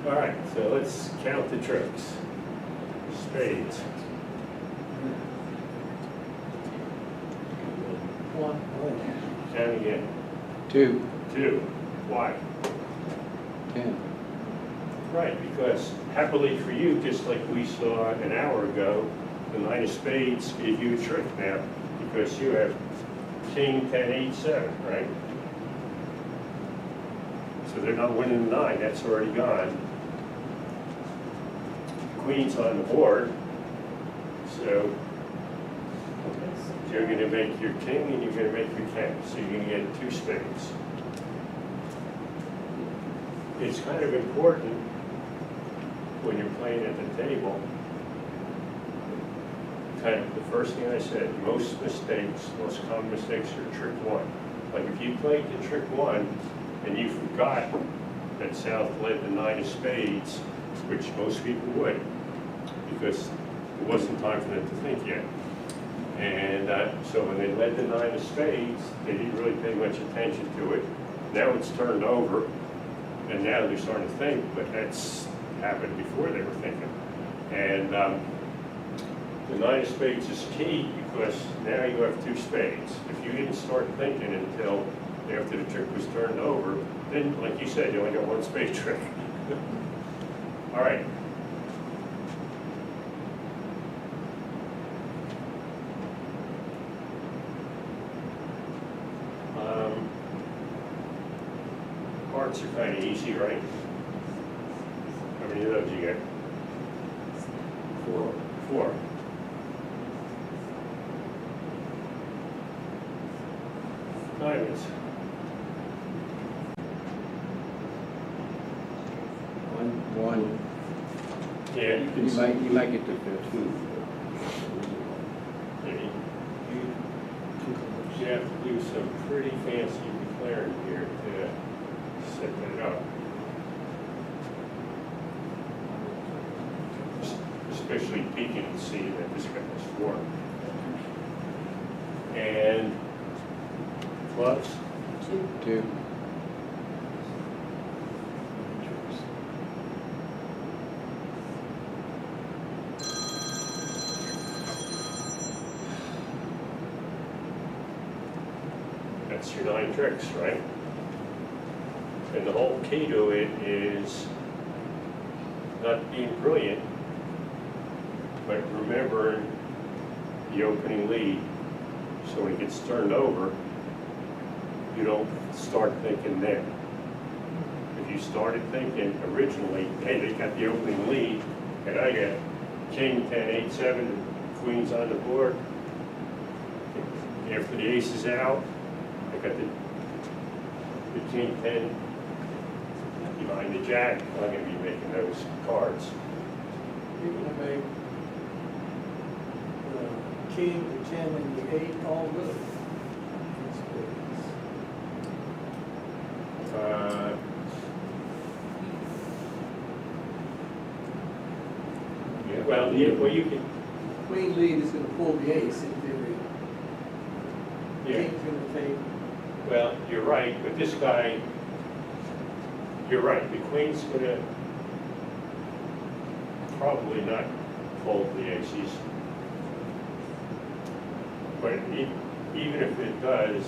All right, so let's count the tricks. Spades.
1.
Count again.
2,
2. Why?
10.
Right, because happily for you, just like we saw an hour ago, the 9 of spades gave you a trick now because you have king 10, 8, 7, right? So they're not winning the 9, that's already gone. Queen's on the board, so you're going to make your king and you're going to make your 10, so you're going to get 2 spades. It's kind of important when you're playing at the table, kind of the first thing I said, most common mistakes are trick 1. Like if you played the trick 1 and you forgot that South led the 9 of spades, which most people would, because it wasn't time for them to think yet. And so when they led the 9 of spades, they didn't really pay much attention to it. Now it's turned over, and now they're starting to think, but that's happened before they were thinking. And the 9 of spades is key because now you have 2 spades. If you didn't start thinking until after the trick was turned over, then, like you said, you only got 1 spade trick. All right. Hearts are kind of easy, right? How many of those you get? 4. 4. Diamonds.
1.
Yeah, you can see.
You might get to 2.
You have to do some pretty fancy declaring here to set that up. Especially peeking and seeing that this guy has 4. And clubs,
2.
that's your 9 tricks, right? And the whole key to it is not being brilliant, but remembering the opening lead. So when it gets turned over, you don't start thinking then. If you started thinking originally, hey, they got the opening lead, and I got king 10, 8, 7, queens on the board. After the ace is out, I got the king 10 behind the jack. I'm going to be making those cards.
You're going to make the king, the 10, and the 8 all good.
Uh, Well, you can,
Queen lead is gonna pull the ace in theory.
yeah,
King's gonna take,
well, you're right, but this guy, you're right, the queen's gonna probably not fold the aces. But even if it does,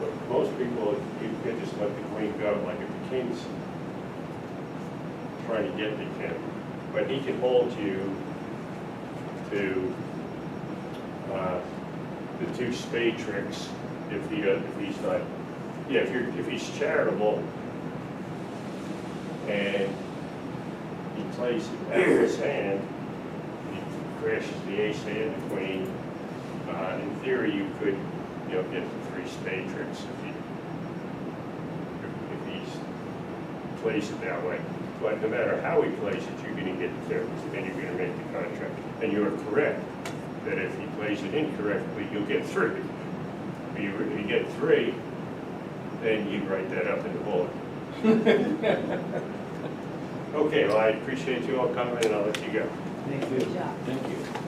but most people, you could just let the queen go, like if the king's trying to get the king. But he can hold you to the two spade tricks if he's not, yeah, if he's charitable and he plays it out of his hand, he crashes the ace and the queen. In theory, you could, get the three spade tricks if he plays it that way. But no matter how he plays it, you're going to get there, and you're going to make the contract. And you're correct that if he plays it incorrectly, you'll get three. If you get three, then you write that up in the bullet. Okay, well, I appreciate you all coming, and I'll let you go.
Thank you.
Good job.
Thank you.